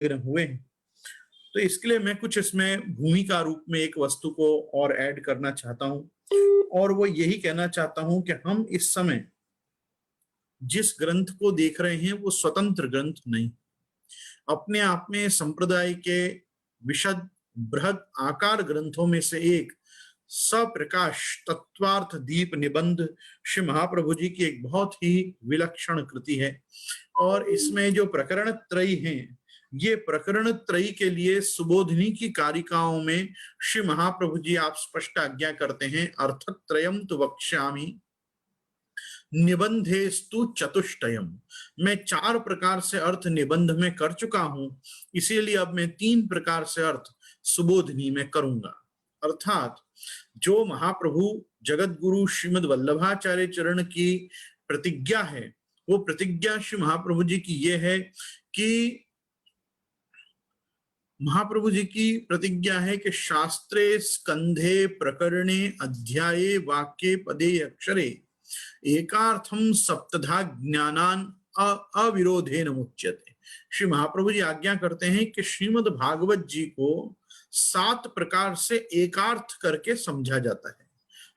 हुए हैं। तो इसके लिए मैं कुछ इसमें भूमिका रूप में एक वस्तु को और ऐड करना चाहता हूं, और वो यही कहना चाहता हूं कि हम इस समय जिस ग्रंथ को देख रहे हैं वो स्वतंत्र ग्रंथ नहीं, अपने आप में संप्रदाय के विशद बृहद आकार ग्रंथों में से एक सप्रकाश तत्वार्थ दीप निबंध श्री महाप्रभु जी की एक बहुत ही विलक्षण कृति है। और इसमें जो प्रकरण त्रयी हैं, ये प्रकरण त्रयी के लिए सुबोधिनी की कारिकाओं में श्री महाप्रभु जी आप स्पष्ट आज्ञा करते हैं, अर्थत्रयम तु वक्ष्यामि निबंधेस्तु चतुष्टयम। मैं 4 प्रकार से अर्थ निबंध में कर चुका हूं, इसीलिए अब मैं 3 प्रकार से अर्थ सुबोधिनी में करूंगा। अर्थात जो महाप्रभु जगत गुरु श्रीमद वल्लभाचार्य चरण की प्रतिज्ञा है, वो प्रतिज्ञा श्री महाप्रभु जी की ये है कि महाप्रभु जी की प्रतिज्ञा है कि शास्त्रे स्कंधे प्रकरणे अध्याये वाक्ये पदे अक्षरे एकार्थम सप्तधा ज्ञानान अविरोधेन मुच्यते। श्री महाप्रभु जी आज्ञा करते हैं कि श्रीमद् भागवत जी को 7 प्रकार से एकार्थ करके समझा जाता है।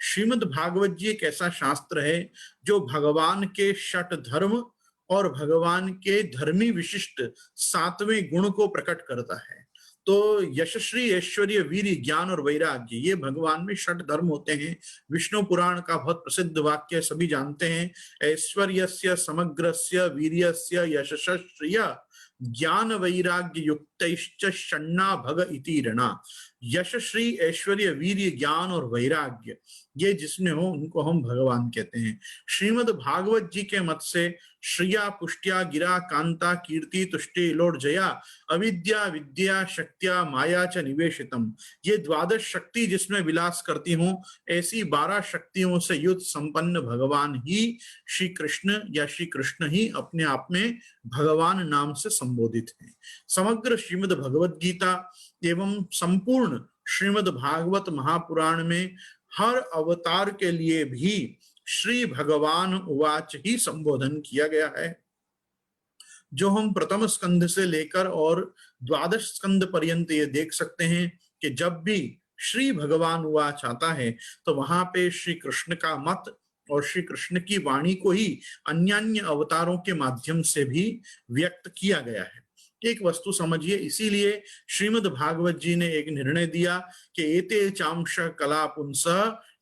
श्रीमद् भागवत जी एक ऐसा शास्त्र है जो भगवान के 6 धर्म और भगवान के धर्मी विशिष्ट 7वें गुण को प्रकट करता है। तो यशश्री ऐश्वर्य वीर्य ज्ञान और वैराग्य, ये भगवान में 6 धर्म होते हैं। विष्णु पुराण का बहुत प्रसिद्ध वाक्य सभी जानते हैं, ऐश्वर्यस्य समग्रस्य वीर्यस्य यशश्रिय ज्ञान वैराग्य युक्तैश्च षण्णा भग इति ऋणा। यश श्री ऐश्वर्य वीर्य ज्ञान और वैराग्य, ये जिसमें हो उनको हम भगवान कहते हैं। श्रीमद् भागवत जी के मत से श्रिया पुष्ट्या गिरा कांता कीर्ति तुष्टि लोर्जया अविद्या विद्या शक्त्या माया च निवेशितम, ये 12 शक्ति जिसमें विलास करती हूं, ऐसी 12 शक्तियों से युक्त संपन्न भगवान ही श्री कृष्ण या श्री कृष्ण ही अपने आप में भगवान नाम से संबोधित हैं। समग्र श्रीमद् भगवत गीता एवं संपूर्ण श्रीमद् भागवत महापुराण में हर अवतार के लिए भी श्री भगवान उवाच ही संबोधन किया गया है, जो हम प्रथम स्कंध से लेकर और 12 स्कंध पर्यंत ये देख सकते हैं कि जब भी श्री भगवान उवाच आता है तो वहां पे श्री कृष्ण का मत और श्री कृष्ण की वाणी को ही अन्य अवतारों के माध्यम से भी व्यक्त किया गया है। एक वस्तु समझिए, इसीलिए श्रीमद् भागवत जी ने एक निर्णय दिया कि एते चांश कला पुंस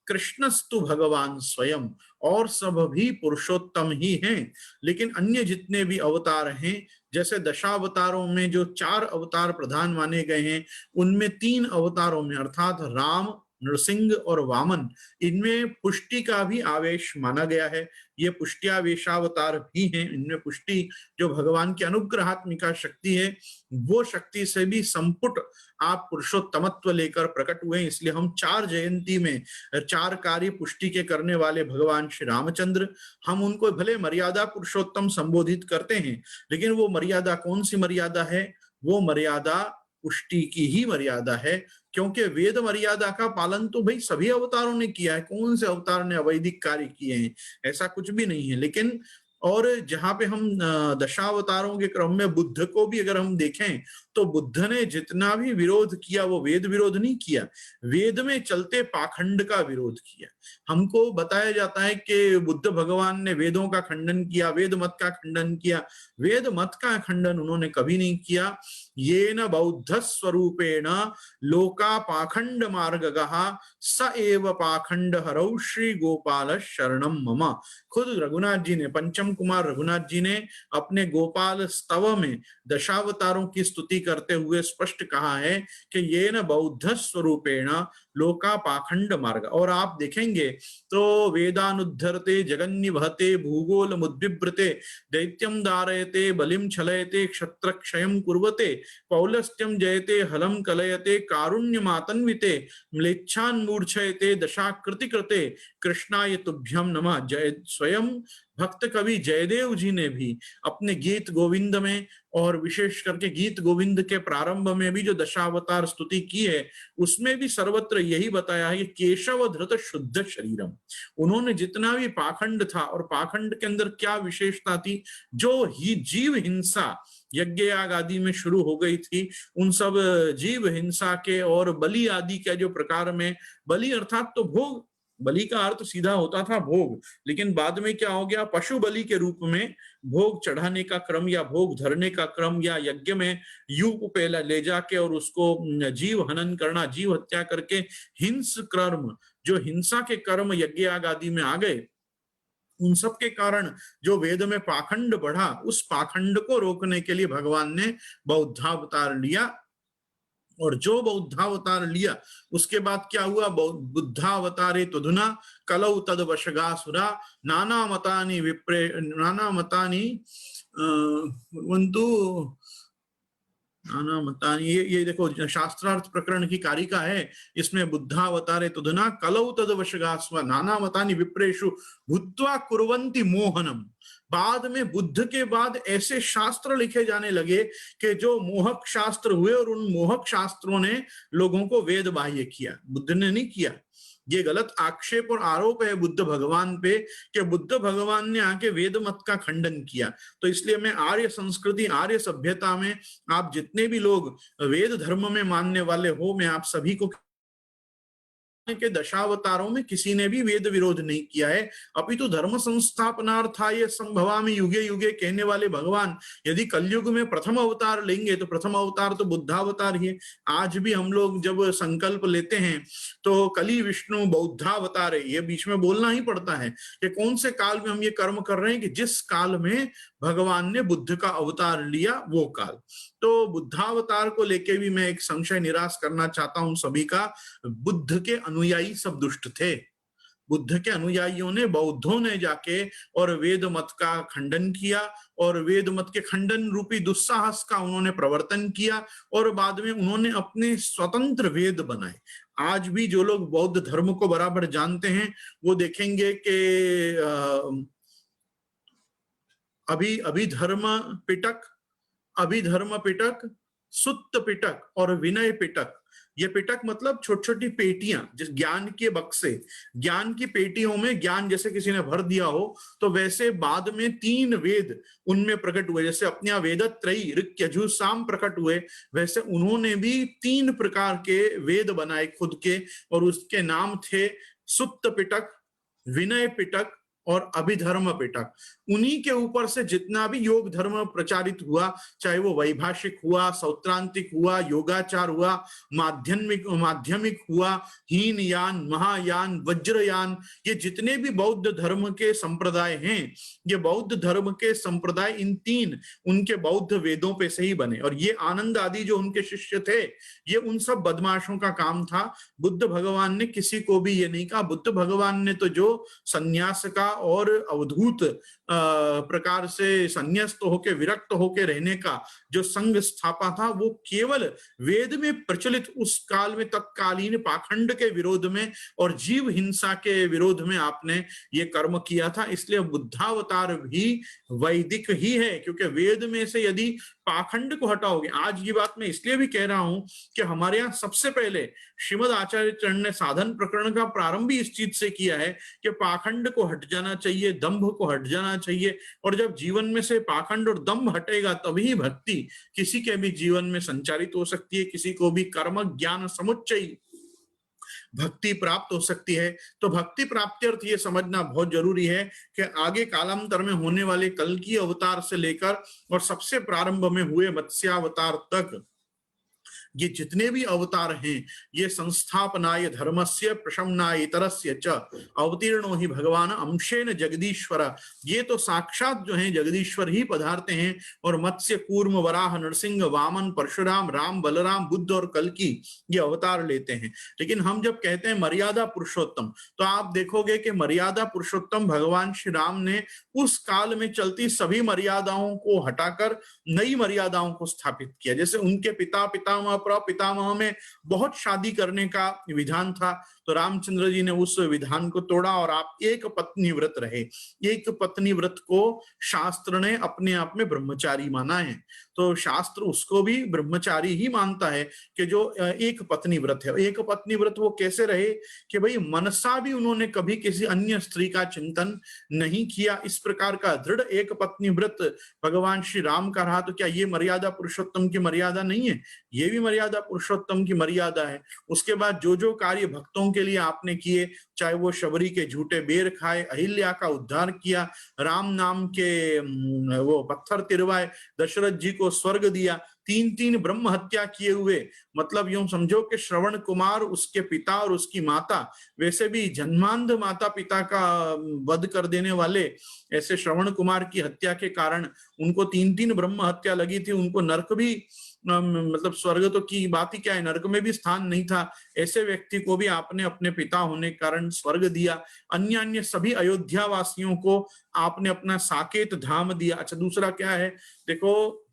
कृष्णस्तु भगवान स्वयं, और सब भी पुरुषोत्तम ही हैं, लेकिन अन्य जितने भी अवतार हैं, जैसे दशावतारों में जो 4 अवतार प्रधान माने गए हैं, उनमें 3 अवतारों में अर्थात राम, नृसिंह और वामन, इनमें पुष्टि का भी आवेश माना गया है। ये पुष्ट्यावेशावतार भी हैं। इनमें पुष्टि जो भगवान की अनुग्रहात्मिका शक्ति है, वो शक्ति से भी संपुट आप पुरुषोत्तमत्व लेकर प्रकट हुए। इसलिए हम 4 जयंती में 4 कार्य पुष्टि के करने वाले भगवान श्री रामचंद्र, हम उनको भले मर्यादा पुरुषोत्तम संबोधित करते हैं, लेकिन वो मर्यादा कौन सी मर्यादा है? वो मर्यादा पुष्टि की ही मर्यादा है, क्योंकि वेद मर्यादा का पालन तो भाई सभी अवतारों ने किया है। कौन से अवतार ने अवैदिक कार्य किए हैं? ऐसा कुछ भी नहीं है। लेकिन और जहां पे हम दशावतारों के क्रम में बुद्ध को भी अगर हम देखें, तो बुद्ध ने जितना भी विरोध किया वो वेद विरोध नहीं किया, वेद में चलते पाखंड का विरोध किया। हमको बताया जाता है कि बुद्ध भगवान ने वेदों का खंडन किया, वेद मत का खंडन किया। वेद मत का खंडन उन्होंने कभी नहीं किया। येन बौद्ध स्वरूपेण लोका पाखंड मार्गगः स एव पाखंड हरौ श्री गोपाल शरणम मम। खुद रघुनाथ जी ने, पंचम कुमार रघुनाथ जी ने अपने गोपाल स्तव में दशावतारों की स्तुति करते हुए स्पष्ट कहा है कि येन बौद्ध स्वरूपेण लोका पाखंड मार्ग। और आप देखेंगे तो वेदानुद्धरते जगन्निवहते भूगोल मुद्बिभ्रते दैत्यम दारयते बलिम छलयते क्षत्र क्षयं कुर्वते पौलस्त्यम जयते हलम कलयते कारुण्यमातन्विते म्लेच्छान् मूर्छयते दशाकृति कृते कृष्णाय तुभ्यं नमः। जय स्वयं भक्त कवि जयदेव जी ने भी अपने गीत गोविंद में और विशेष करके गीत गोविंद के प्रारंभ में भी जो दशावतार स्तुति की है, उसमें भी सर्वत्र यही बताया है कि केशव धृत शुद्ध शरीरम। उन्होंने जितना भी पाखंड था, और पाखंड के अंदर क्या विशेषता थी, जो ही जीव हिंसा यज्ञ याग आदि में शुरू हो गई थी, उन सब जीव हिंसा के और बलि आदि के जो प्रकार में, बलि अर्थात तो भोग, बलि का अर्थ सीधा होता था भोग, लेकिन बाद में क्या हो गया, पशु बलि के रूप में भोग चढ़ाने का क्रम या भोग धरने का क्रम, या यज्ञ में यूप पे ले जाके और उसको जीव हनन करना, जीव हत्या करके हिंस कर्म, जो हिंसा के कर्म यज्ञ याग आदि में आ गए, उन सब के कारण जो वेद में पाखंड बढ़ा, उस पाखंड को रोकने के लिए भगवान ने बौद्धावतार लिया। और जो बौद्धावतार लिया उसके बाद क्या हुआ, बुद्धावतारे तुधुना कलौ तद वशगासुरा नाना मतानि विप्रे नाना मतानि नाना मतानि, ये देखो शास्त्रार्थ प्रकरण की कारिका है, इसमें बुद्धावतारे तुधुना कलौ तद वशगास्व नाना मतानि विप्रेषु भूत्वा कुर्वन्ति मोहनम। बाद में बुद्ध के बाद ऐसे शास्त्र लिखे जाने लगे कि जो मोहक शास्त्र हुए, और उन मोहक शास्त्रों ने लोगों को वेद बाह्य किया, बुद्ध ने नहीं किया। ये गलत आक्षेप और आरोप है बुद्ध भगवान पे कि बुद्ध भगवान ने आके वेद मत का खंडन किया। तो इसलिए मैं आर्य संस्कृति, आर्य सभ्यता में आप जितने भी लोग वेद धर्म में मानने वाले हो, मैं आप सभी को के दशावतारों में किसी ने भी वेद विरोध नहीं किया है, अपितु धर्म संस्थापनार्थाय संभवामि युगे युगे कहने वाले भगवान यदि कलयुग में प्रथम अवतार लेंगे तो प्रथम अवतार तो बुद्धावतार ही है। आज भी हम लोग जब संकल्प लेते हैं तो कली विष्णु बौद्धावतार है, ये बीच में बोलना ही पड़ता है कि कौन से काल में हम ये कर्म कर रहे हैं, कि जिस काल में भगवान ने बुद्ध का अवतार लिया वो काल। तो बुद्धावतार को लेके भी मैं एक संशय निराश करना चाहता हूं सभी का, बुद्ध के अनुयायी सब दुष्ट थे। बुद्ध के अनुयायियों ने, बौद्धों ने जाके और वेद मत का खंडन किया, और वेद मत के खंडन रूपी दुस्साहस का उन्होंने प्रवर्तन किया, और बाद में उन्होंने अपने स्वतंत्र वेद बनाए। आज भी जो लोग बौद्ध धर्म को बराबर जानते हैं वो देखेंगे कि अभिधर्म पिटक, सुत्त पिटक और विनय पिटक, ये पिटक मतलब छोटी छोटी पेटियां, जिस ज्ञान के बक्से, ज्ञान की पेटियों में ज्ञान जैसे किसी ने भर दिया हो, तो वैसे बाद में 3 वेद उनमें प्रकट हुए। जैसे अपने यहाँ वेदत्रयी ऋक् यजुः साम प्रकट हुए, वैसे उन्होंने भी 3 प्रकार के वेद बनाए खुद के, और उसके नाम थे सुत्त पिटक, विनय पिटक और अभिधर्म पिटक। उन्हीं के ऊपर से जितना भी योग धर्म प्रचारित हुआ, चाहे वो वैभाषिक हुआ, सौत्रांतिक हुआ, योगाचार हुआ, माध्यमिक हुआ, हीनयान, महायान, वज्रयान, ये जितने भी बौद्ध धर्म के संप्रदाय हैं, ये बौद्ध धर्म के संप्रदाय इन 3 उनके बौद्ध वेदों पे से ही बने। और ये आनंद आदि जो उनके शिष्य थे, ये उन सब बदमाशों का काम था। बुद्ध भगवान ने किसी को भी ये नहीं कहा। बुद्ध भगवान ने तो जो संन्यास का और अवधूत प्रकार से संन्यास्त होके विरक्त होके रहने का जो संघ स्थापा था, वो केवल वेद में प्रचलित उस काल में तत्कालीन पाखंड के विरोध में और जीव हिंसा के विरोध में आपने ये कर्म किया था। इसलिए बुद्धावतार भी वैदिक ही है, क्योंकि वेद में से यदि पाखंड को हटाओगे, आज ये बात मैं इसलिए भी कह रहा हूं कि हमारे यहाँ सबसे पहले श्रीमद आचार्य चरण ने साधन प्रकरण का प्रारंभ ही इस चीज से किया है कि पाखंड को हट जाना चाहिए, दंभ को हट जाना चाहिए, और जब जीवन में से पाखंड और दंभ हटेगा तभी भक्ति किसी के भी जीवन में संचारित हो सकती है, किसी को भी कर्म ज्ञान समुच्चय भक्ति प्राप्त हो सकती है। तो भक्ति प्राप्ति अर्थ ये समझना बहुत जरूरी है कि आगे कालांतर में होने वाले कल की अवतार से लेकर और सबसे प्रारंभ में हुए मत्स्यावतार तक ये जितने भी अवतार हैं, ये संस्थापनाय धर्मस्य प्रशमनाय इतरस्य च अवतीर्णो ही भगवान अंशेन जगदीश्वर। ये तो साक्षात जो है जगदीश्वर ही पधारते हैं, और मत्स्य कूर्म वराह नरसिंह वामन परशुराम राम बलराम बुद्ध और कल्कि ये अवतार लेते हैं। लेकिन हम जब कहते हैं मर्यादा पुरुषोत्तम, तो आप देखोगे कि मर्यादा पुरुषोत्तम भगवान श्री राम ने उस काल में चलती सभी मर्यादाओं को हटाकर नई मर्यादाओं को स्थापित किया। जैसे उनके पिता पितामह प्रपितामह में बहुत शादी करने का विधान था, तो रामचंद्र जी ने उस विधान को तोड़ा और आप एक पत्नी व्रत रहे। एक पत्नी व्रत को शास्त्र ने अपने आप में ब्रह्मचारी माना है, तो शास्त्र उसको भी ब्रह्मचारी ही मानता है कि जो एक पत्नी व्रत है। एक पत्नी व्रत वो कैसे रहे कि भाई मनसा भी उन्होंने कभी किसी अन्य स्त्री का चिंतन नहीं किया। इस प्रकार का दृढ़ एक पत्नी व्रत भगवान श्री राम का रहा, तो क्या ये मर्यादा पुरुषोत्तम की मर्यादा नहीं है? ये भी मर्यादा पुरुषोत्तम की मर्यादा है। उसके बाद जो जो कार्य भक्तों के लिए आपने किए, चाहे वो शबरी के झूठे बेर खाए, अहिल्या का उद्धार किया, राम नाम के वो पत्थर तिरवाए, दशरथ जी को स्वर्ग दिया, 3 ब्रह्म हत्या किए हुए, मतलब यूं समझो कि श्रवण कुमार, उसके पिता और उसकी माता, वैसे भी जन्मांध माता पिता का वध कर देने वाले ऐसे श्रवण कुमार की हत्या के कारण उनको 3 ब्रह्म हत्या लगी थी। उनको नरक भी मतलब स्वर्ग तो की बात ही क्या है, नरक में भी स्थान नहीं था। ऐसे व्यक्ति को भी आपने अपने पिता होने के कारण स्वर्ग दिया। अन्य अन्य सभी अयोध्या वासियों को आपने अपना साकेत धाम दिया। अच्छा, दूसरा क्या है, देखो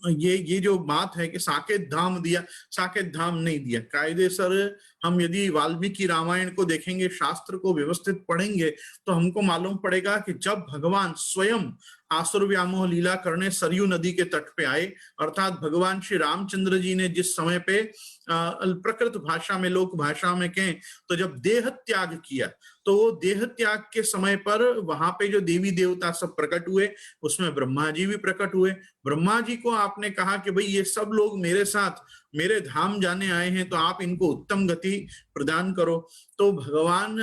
ये जो बात है कि साकेत धाम दिया, साकेत धाम नहीं दिया। कायदे सर हम यदि वाल्मीकि रामायण को देखेंगे, शास्त्र को व्यवस्थित पढ़ेंगे, तो हमको मालूम पड़ेगा कि जब भगवान स्वयं आसुर व्यामोह लीला करने सरयू नदी के तट पे आए, अर्थात भगवान श्री रामचंद्र जी ने जिस समय पे प्रकृत भाषा में, लोक भाषा में कहें तो जब देह त्याग किया, तो वो देह त्याग के समय पर वहां पे जो देवी देवता सब प्रकट हुए, उसमें ब्रह्मा जी भी प्रकट हुए। ब्रह्मा जी को आपने कहा कि भाई ये सब लोग मेरे साथ मेरे धाम जाने आए हैं, तो आप इनको उत्तम गति प्रदान करो। तो भगवान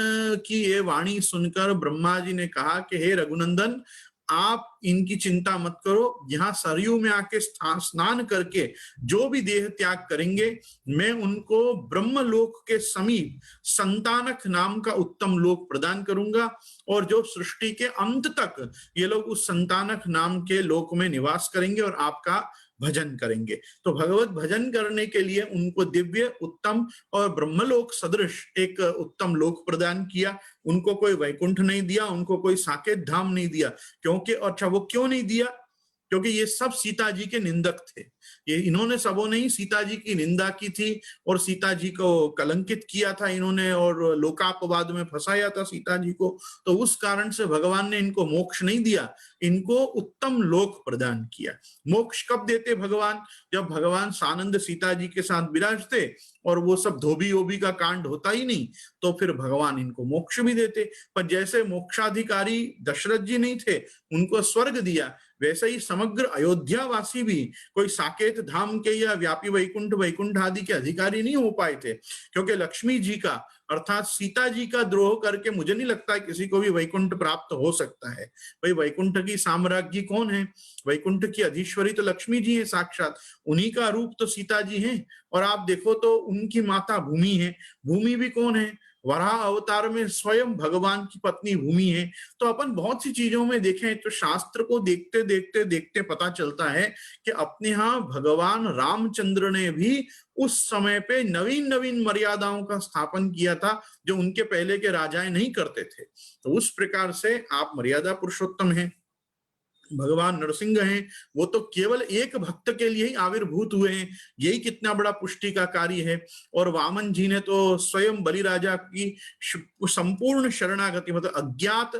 की ये वाणी सुनकर ब्रह्मा जी ने कहा कि हे रघुनंदन, आप इनकी चिंता मत करो, यहाँ सरयू में आके स्नान करके जो भी देह त्याग करेंगे, मैं उनको ब्रह्मलोक के समीप संतानक नाम का उत्तम लोक प्रदान करूंगा, और जो सृष्टि के अंत तक ये लोग उस संतानक नाम के लोक में निवास करेंगे और आपका भजन करेंगे। तो भगवत भजन करने के लिए उनको दिव्य, उत्तम और ब्रह्मलोक सदृश एक उत्तम लोक प्रदान किया। उनको कोई वैकुंठ नहीं दिया, उनको कोई साकेत धाम नहीं दिया। क्योंकि, अच्छा वो क्यों नहीं दिया? क्योंकि ये सब सीता जी के निंदक थे। ये इन्होंने सबों ने ही सीता जी की निंदा की थी और सीता जी को कलंकित किया था इन्होंने, और लोकापवाद में फंसाया था सीता जी को। तो उस कारण से भगवान ने इनको मोक्ष नहीं दिया, इनको उत्तम लोक प्रदान किया। मोक्ष कब देते भगवान? जब भगवान सानंद सीता जी के साथ विराजते और वो सब धोबी ओबी का कांड होता ही नहीं, तो फिर भगवान इनको मोक्ष भी देते। पर जैसे मोक्षाधिकारी दशरथ जी नहीं थे, उनको स्वर्ग दिया, वैसे ही समग्र अयोध्या वासी भी कोई साकेत धाम के या व्यापी वैकुंठ वैकुंठ आदि के अधिकारी नहीं हो पाए थे। क्योंकि लक्ष्मी जी का अर्थात सीता जी का द्रोह करके मुझे नहीं लगता किसी को भी वैकुंठ प्राप्त हो सकता है। भाई वैकुंठ की साम्राज्ञी कौन है? वैकुंठ की अधीश्वरी तो लक्ष्मी जी है साक्षात, उन्हीं का रूप तो सीता जी है। और आप देखो तो उनकी माता भूमि है। भूमि भी कौन है? वराह अवतार में स्वयं भगवान की पत्नी भूमि है। तो अपन बहुत सी चीजों में देखें तो शास्त्र को देखते देखते देखते पता चलता है कि अपने यहाँ भगवान रामचंद्र ने भी उस समय पे नवीन नवीन मर्यादाओं का स्थापन किया था, जो उनके पहले के राजाएं नहीं करते थे। तो उस प्रकार से आप मर्यादा पुरुषोत्तम हैं। भगवान नरसिंह हैं, वो तो केवल एक भक्त के लिए ही आविर्भूत हुए हैं, यही कितना बड़ा पुष्टि का कार्य है। और वामन जी ने तो स्वयं बलिराजा की संपूर्ण शरणागति, मतलब अज्ञात,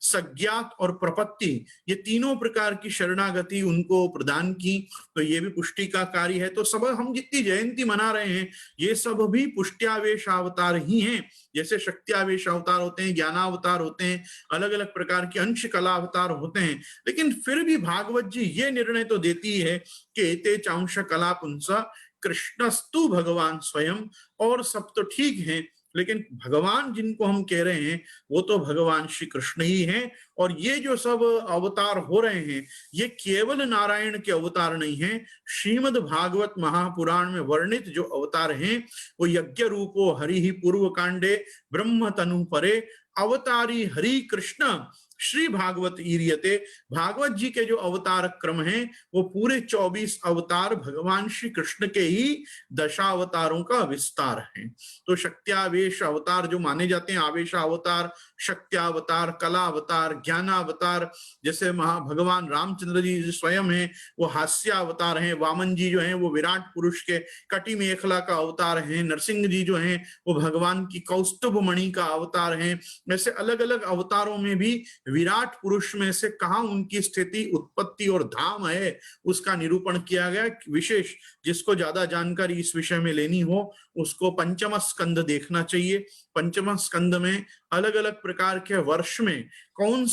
सज्ञात और प्रपत्ति, ये तीनों प्रकार की शरणागति उनको प्रदान की, तो ये भी पुष्टि का कार्य है। तो सब हम जितनी जयंती मना रहे हैं, ये सब भी पुष्ट्यावेश अवतार ही हैं। जैसे शक्त्यावेश अवतार होते हैं, ज्ञानावतार होते हैं, अलग अलग प्रकार के अंश कला अवतार होते हैं। लेकिन फिर भी भागवत जी ये निर्णय तो देती है कि एते चांश कला पुंसा कृष्णस्तु भगवान स्वयं, और सब तो ठीक है, लेकिन भगवान जिनको हम कह रहे हैं वो तो भगवान श्री कृष्ण ही हैं। और ये जो सब अवतार हो रहे हैं, ये केवल नारायण के अवतार नहीं हैं। श्रीमद् भागवत महापुराण में वर्णित जो अवतार हैं, वो यज्ञ रूपो हरि ही पूर्व कांडे ब्रह्म तनु परे अवतारी हरि कृष्ण श्री भागवत ईरियते, भागवत जी के जो अवतार क्रम हैं वो पूरे 24 अवतार भगवान श्री कृष्ण के ही दशावतारों का विस्तार है। तो शक्त्यावेश अवतार जो माने जाते हैं, आवेशावतार, शक्त्यावतार, कलावतार, ज्ञानावतार, जैसे भगवान रामचंद्र जी स्वयं हैं वो हास्यावतार हैं, वामन जी जो हैं वो विराट पुरुष के कटी मेखला का अवतार हैं, नरसिंह जी जो हैं वो भगवान की कौस्तुभ मणि का अवतार हैं। ऐसे अलग अलग अवतारों में भी विराट पुरुष में से कहाँ उनकी स्थिति, उत्पत्ति और धाम है उसका निरूपण किया गया। विशेष जिसको ज्यादा जानकारी इस विषय में लेनी हो उसको पंचम स्कंद देखना चाहिए। पंचम स्कंद में अलग अलग प्रकार के वर्ष में कौन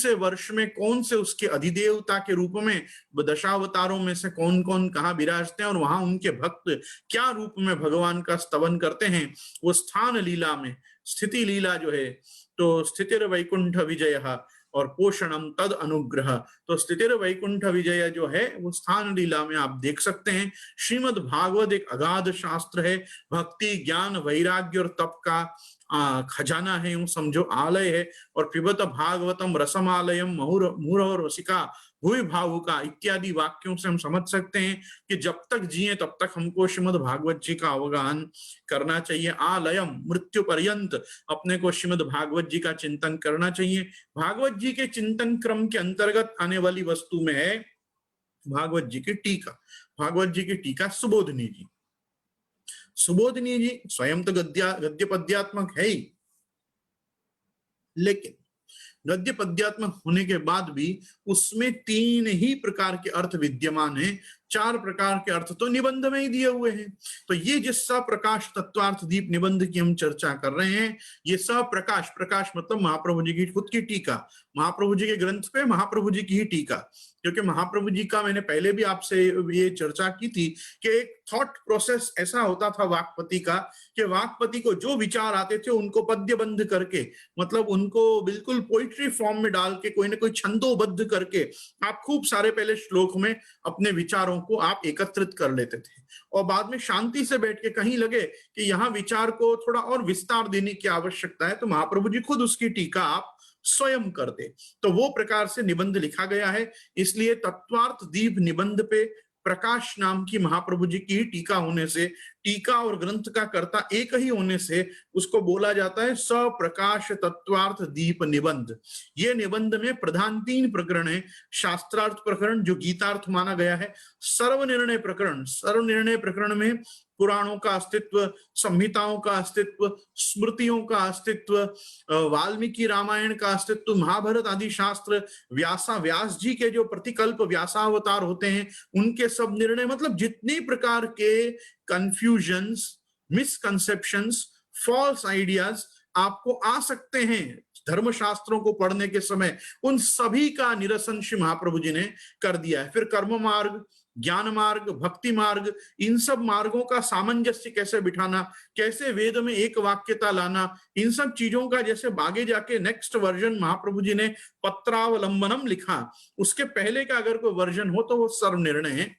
से उसके अधिदेवता के रूप में दशावतारों में से कौन कौन कहाँ विराजते हैं और वहां उनके भक्त क्या रूप में भगवान का स्तवन करते हैं, वो स्थान लीला में स्थिति लीला जो है, तो स्थितिर वैकुंठ विजय और पोषणम तद अनुग्रह, तो स्थितिर वैकुंठ विजय जो है वो स्थान लीला में आप देख सकते हैं। श्रीमद् भागवत एक अगाध शास्त्र है, भक्ति ज्ञान वैराग्य और तप का खजाना है, यूं समझो आलय है। और पिबत भागवतम रसमालयम मुहुर रसिका भूय भावुका इत्यादि वाक्यों से हम समझ सकते हैं कि जब तक जिए तब तक हमको श्रीमद् भागवत जी का अवगाहन करना चाहिए। आलयम मृत्यु पर्यंत अपने को श्रीमद् भागवत जी का चिंतन करना चाहिए। भागवत जी के चिंतन क्रम के अंतर्गत आने वाली वस्तु में है भागवत जी की टीका। भागवत जी की टीका सुबोधनी जी, सुबोधनी जी स्वयं तो गद्य पद्यात्मक है ही, लेकिन गद्य पद्यात्मक होने के बाद भी उसमें 3 ही प्रकार के अर्थ विद्यमान हैं। 4 प्रकार के अर्थ तो निबंध में ही दिए हुए हैं। तो ये जिस प्रकाश तत्वार्थ दीप निबंध की हम चर्चा कर रहे हैं, ये प्रकाश, प्रकाश मतलब महाप्रभु जी की खुद की टीका, महाप्रभु जी के ग्रंथ पे महाप्रभु जी की ही टीका। क्योंकि महाप्रभु जी का मैंने पहले भी आपसे ये चर्चा की थी कि एक थॉट प्रोसेस ऐसा होता था वाक्पति का कि वाक्पति को जो विचार आते थे उनको पद्यबंध करके, मतलब उनको बिल्कुल पोइट्री फॉर्म में डाल के कोई ना कोई छंदोबद्ध करके आप खूब सारे पहले श्लोक में अपने विचारों को आप एकत्रित कर लेते थे और बाद में शांति से बैठ के कहीं लगे कि यहाँ विचार को थोड़ा और विस्तार देने की आवश्यकता है तो महाप्रभु जी खुद उसकी टीका आप स्वयं कर दे। तो वो प्रकार से निबंध लिखा गया है। इसलिए तत्वार्थ दीप निबंध पे प्रकाश नाम की महाप्रभु जी की टीका होने से, टीका और ग्रंथ का कर्ता एक ही होने से उसको बोला जाता है सप्रकाश तत्वार्थ दीप निबंध। ये निबंध में प्रधान 3 प्रकरण है। शास्त्रार्थ प्रकरण जो गीतार्थ माना गया है, सर्वनिर्णय प्रकरण, सर्वनिर्णय प्रकरण में पुराणों का अस्तित्व, संहिताओं का अस्तित्व, स्मृतियों का अस्तित्व, वाल्मीकि रामायण का अस्तित्व, महाभारत आदि शास्त्र, व्यास जी के जो प्रतिकल्प व्यासावतार होते हैं उनके सब निर्णय, मतलब जितनी प्रकार के कंफ्यूजन्स, मिसकंसेप्शंस, फॉल्स आइडियाज आपको आ सकते हैं धर्मशास्त्रों को पढ़ने के समय, उन सभी का निरसन श्री महाप्रभु जी ने कर दिया है। फिर कर्म मार्ग, ज्ञान मार्ग, भक्ति मार्ग, इन सब मार्गों का सामंजस्य कैसे बिठाना, कैसे वेद में एक वाक्यता लाना, इन सब चीजों का जैसे आगे जाके नेक्स्ट वर्जन महाप्रभु जी ने पत्रावलंबनम लिखा, उसके पहले का अगर कोई वर्जन हो तो वो सर्वनिर्णय है।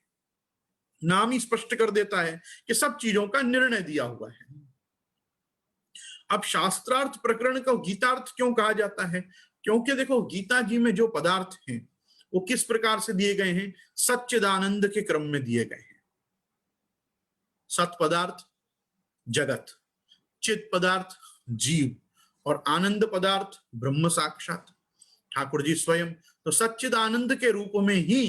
नाम ही स्पष्ट कर देता है कि सब चीजों का निर्णय दिया हुआ है। अब शास्त्रार्थ प्रकरण को गीतार्थ क्यों कहा जाता है? क्योंकि देखो गीता जी में जो पदार्थ हैं वो किस प्रकार से दिए गए हैं, सच्चिदानंद के क्रम में दिए गए हैं। सत पदार्थ जगत, चित पदार्थ जीव और आनंद पदार्थ ब्रह्म साक्षात ठाकुर जी स्वयं। तो सच्चिदानंद के रूप में ही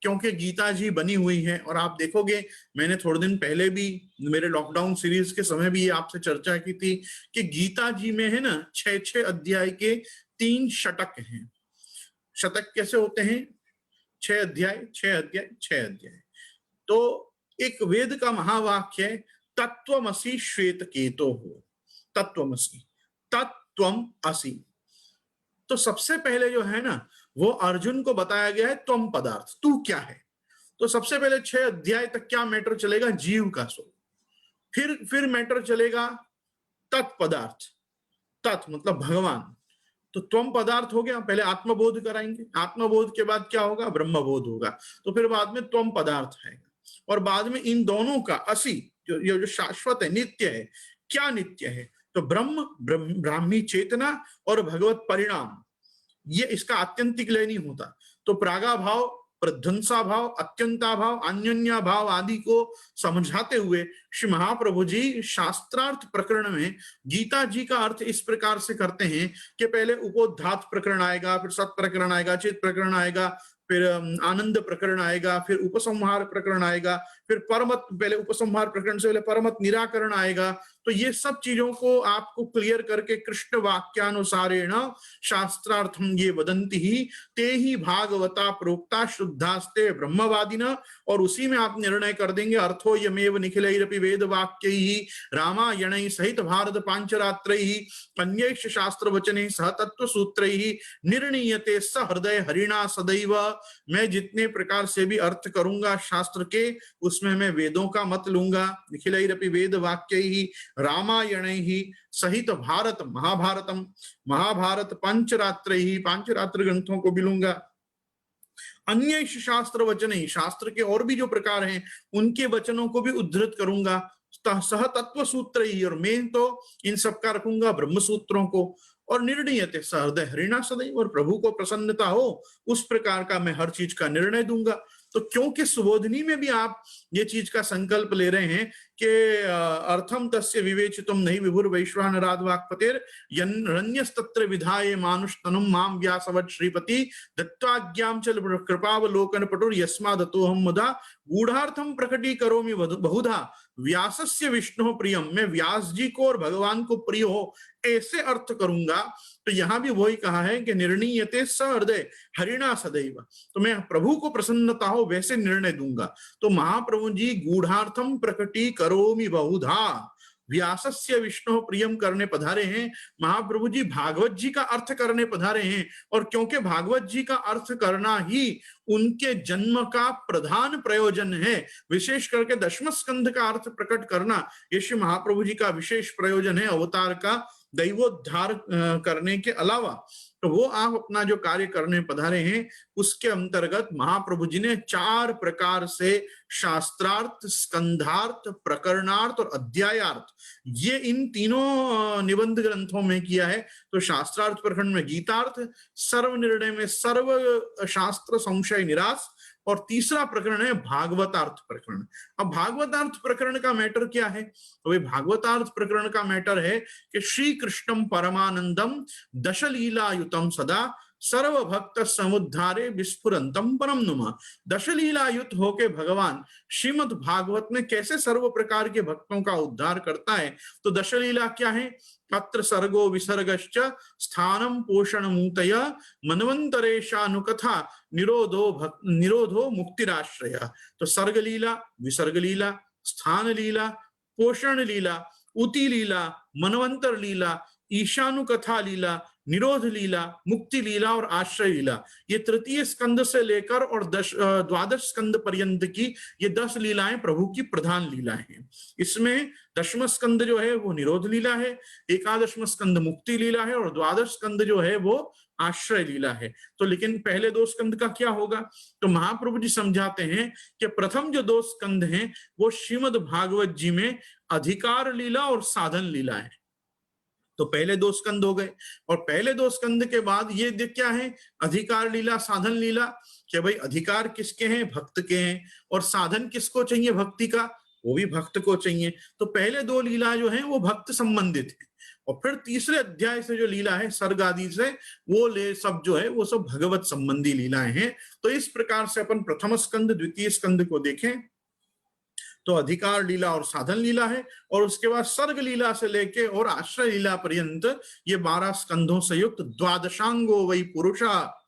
क्योंकि गीता जी बनी हुई है। और आप देखोगे मैंने थोड़े दिन पहले भी मेरे लॉकडाउन सीरीज के समय भी ये आपसे चर्चा की थी कि गीता जी में है ना 6 अध्याय के 3 शतक हैं। शतक कैसे होते हैं? 6 अध्याय 6 अध्याय 6 अध्याय। तो एक वेद का महावाक्य है तत्वमसि श्वेत केतो हो, तत्वमसि, तत्वम असि। तो सबसे पहले जो है ना वो अर्जुन को बताया गया है त्वम पदार्थ, तू क्या है। तो सबसे पहले 6 अध्याय तक क्या मैटर चलेगा? जीव का स्वरूप। फिर मैटर चलेगा तत्पदार्थ, तत् मतलब भगवान। तो त्वम पदार्थ हो गया, पहले आत्मबोध कराएंगे, आत्मबोध के बाद क्या होगा? ब्रह्मबोध होगा। तो फिर बाद में त्वम पदार्थ है और बाद में इन दोनों का असि जो शाश्वत है, नित्य है। क्या नित्य है? तो ब्रह्मी चेतना और भगवत परिणाम, ये इसका आत्यंतिक लय नहीं होता। तो प्रागा भाव, प्रध्वंसा भाव, अत्यंता भाव, अन्योन्या भाव आदि को समझाते हुए श्री महाप्रभु जी शास्त्रार्थ प्रकरण में गीता जी का अर्थ इस प्रकार से करते हैं कि पहले उपोद्घात प्रकरण आएगा, फिर सत प्रकरण आएगा, चित प्रकरण आएगा, फिर आनंद प्रकरण आएगा, फिर उपसंहार प्रकरण आएगा, फिर परमत, पहले उपसंहार प्रकरण से पहले परमत निराकरण आएगा। तो ये सब चीजों को आपको क्लियर करके कृष्ण वाक्यानुसारेण शास्त्रार्थम ये वदंती ही ते ही भागवता प्रोक्ता शुद्धास्ते ब्रह्मवादिना, और उसी में आप निर्णय कर देंगे अर्थो यमेव निखिलैरपि वेद वाक्यैहि रामायणैः सहित भारत पांचरात्रैः अन्यैश्च शास्त्र वचनैः सह तत्व सूत्रैः निर्णीयते स हृदय हरिणा सदैव। मैं जितने प्रकार से भी अर्थ करूंगा शास्त्र के, उसमें मैं वेदों का मत लूंगा, निखिलैरपि वेद वाक्यैः रामायणैः सहित भारत महाभारतम, महाभारत पंचरात्रैः पांचरात्र ग्रंथों को भी लूंगा, अन्य शास्त्र वचन ही, शास्त्र के और भी जो प्रकार हैं उनके वचनों को भी उद्धृत करूंगा, सह तत्व सूत्र ही, और मैं तो इन सब का रखूंगा ब्रह्म सूत्रों को, और निर्णयते सहृदय हरिणा सदैव, और प्रभु को प्रसन्नता हो उस प्रकार का मैं हर चीज का निर्णय दूंगा। तो क्योंकि सुबोधनी में भी आप ये चीज का संकल्प ले रहे हैं कि अर्थम तस्य विवेचितुम नहीं विभुर वैश्वानराद वाक्पतेर रण्यस्तत्र विधाये मानुष तनुम माम व्यासवत् श्रीपति दत्ताज्ञाम चल कृपावलोकन पटुर यस्मादतो हम मुदा गूढ़ार्थम प्रकटी करोमि बहुधा व्यासस्य विष्णु प्रियम, मैं व्यास जी को और भगवान को प्रिय हो ऐसे अर्थ करूंगा। तो यहां भी वही कहा है कि निर्णीयते सहृदय हरिणा सदैव, तो मैं प्रभु को प्रसन्नता हो वैसे निर्णय दूंगा। तो महाप्रभु जी गूढ़ार्थम प्रकटी करोमि बहुधा व्यासस्य विष्णु प्रियम करने पधारे हैं, महाप्रभु जी भागवत जी का अर्थ करने पधारे हैं, और क्योंकि भागवत जी का अर्थ करना ही उनके जन्म का प्रधान प्रयोजन है, विशेष करके दशम स्कंध का अर्थ प्रकट करना ये श्री महाप्रभु जी का विशेष प्रयोजन है अवतार का दैवोद्धार करने के अलावा। तो वो आप अपना जो कार्य करने पधारे हैं उसके अंतर्गत महाप्रभु जी ने 4 प्रकार से शास्त्रार्थ, स्कंधार्थ, प्रकरणार्थ और अध्यायार्थ, ये इन तीनों निबंध ग्रंथों में किया है। तो शास्त्रार्थ प्रकरण में गीतार्थ, सर्व निर्णय में सर्व शास्त्र संशय निराश, और तीसरा प्रकरण है भागवतार्थ प्रकरण। अब भागवतार्थ प्रकरण का मैटर क्या है? तो वे भागवतार्थ प्रकरण का मैटर है कि श्री कृष्णम परमानंदम दशलीलायुतम सदा सर्व भक्त समुद्धारे विस्फुरंतम परम नुमा। दशलीलायुत होके भगवान श्रीमद् भागवत में कैसे सर्व प्रकार के भक्तों का उद्धार करता है। तो दशलीला क्या है? अत्र सर्गो विसर्गश्च स्थानम पोषण मूतय मनवंतरेशानुकथा निरोधो मुक्तिराश्रय। तो सर्ग लीला, विसर्ग लीला, स्थान लीला, पोषण लीला, उति लीला, मनवंतर लीला, ईशानुकथा लीला, निरोध लीला, मुक्ति लीला और आश्रय लीला, ये तृतीय स्कंद से लेकर और द्वादश स्कंद पर्यंत की ये 10 लीलाएं प्रभु की प्रधान लीलाएं हैं। इसमें दशम स्कंद जो है वो निरोध लीला है, एकादशम स्कंद मुक्ति लीला है, और द्वादश स्कंद जो है वो आश्रय लीला है। तो लेकिन पहले 2 स्कंद का क्या होगा? तो महाप्रभु जी समझाते हैं कि प्रथम जो 2 स्कंद हैं वो श्रीमद् भागवत जी में अधिकार लीला और साधन लीला है। तो पहले 2 स्कंद हो गए, और पहले 2 स्कंद के बाद ये क्या है? अधिकार लीला, साधन लीला। कि भाई अधिकार किसके हैं? भक्त के हैं। और साधन किसको चाहिए? भक्ति का, वो भी भक्त को चाहिए। तो पहले 2 लीला जो है वो भक्त संबंधित है, और फिर तीसरे अध्याय से जो लीला है सर्ग आदि से वो ले सब जो है वो सब भगवत संबंधी लीलाएं हैं। तो इस प्रकार से अपन प्रथम स्कंद, द्वितीय स्कंद को देखें तो अधिकार लीला और साधन लीला है, और उसके बाद सर्ग लीला से लेके और आश्रय लीला पर्यंत ये 12 स्कंधों से युक्त द्वादशांगो वही पुरुषा,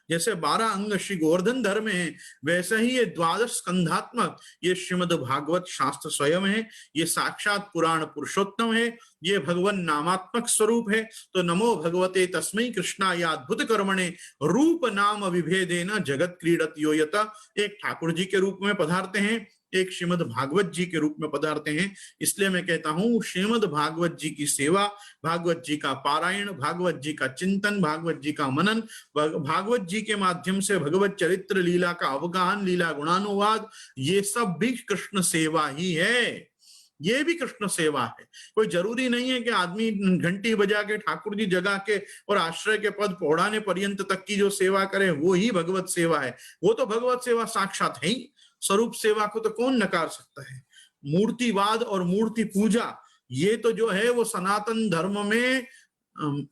जैसे 12 अंग श्री गोवर्धन धर्म है वैसे ही ये द्वादश स्कंधात्मक ये श्रीमद् भागवत शास्त्र स्वयं है। ये साक्षात पुराण पुरुषोत्तम है, ये भगवान नामात्मक स्वरूप है। तो नमो भगवते तस्मै कृष्णाय अद्भुत कर्मणे रूप नाम विभेदेन जगत क्रीडत यो यत। एक ठाकुर जी के रूप में पधारते हैं, एक श्रीमद् भागवत जी के रूप में पधारते हैं। इसलिए मैं कहता हूं श्रीमद् भागवत जी की सेवा, भागवत जी का पारायण, भागवत जी का चिंतन, भागवत जी का मनन, भागवत जी के माध्यम से भगवत चरित्र लीला का अवगाहन, लीला गुणानुवाद, ये सब भी कृष्ण सेवा ही है। ये भी कृष्ण सेवा है। कोई जरूरी नहीं है कि आदमी घंटी बजा के ठाकुर जी जगा के और आश्रय के पद पौड़ाने पर्यंत तक की जो सेवा करे वो ही भगवत सेवा है। वो तो भगवत सेवा साक्षात है ही। स्वरूप सेवा को तो कौन नकार सकता है। मूर्तिवाद और मूर्ति पूजा ये तो जो है वो सनातन धर्म में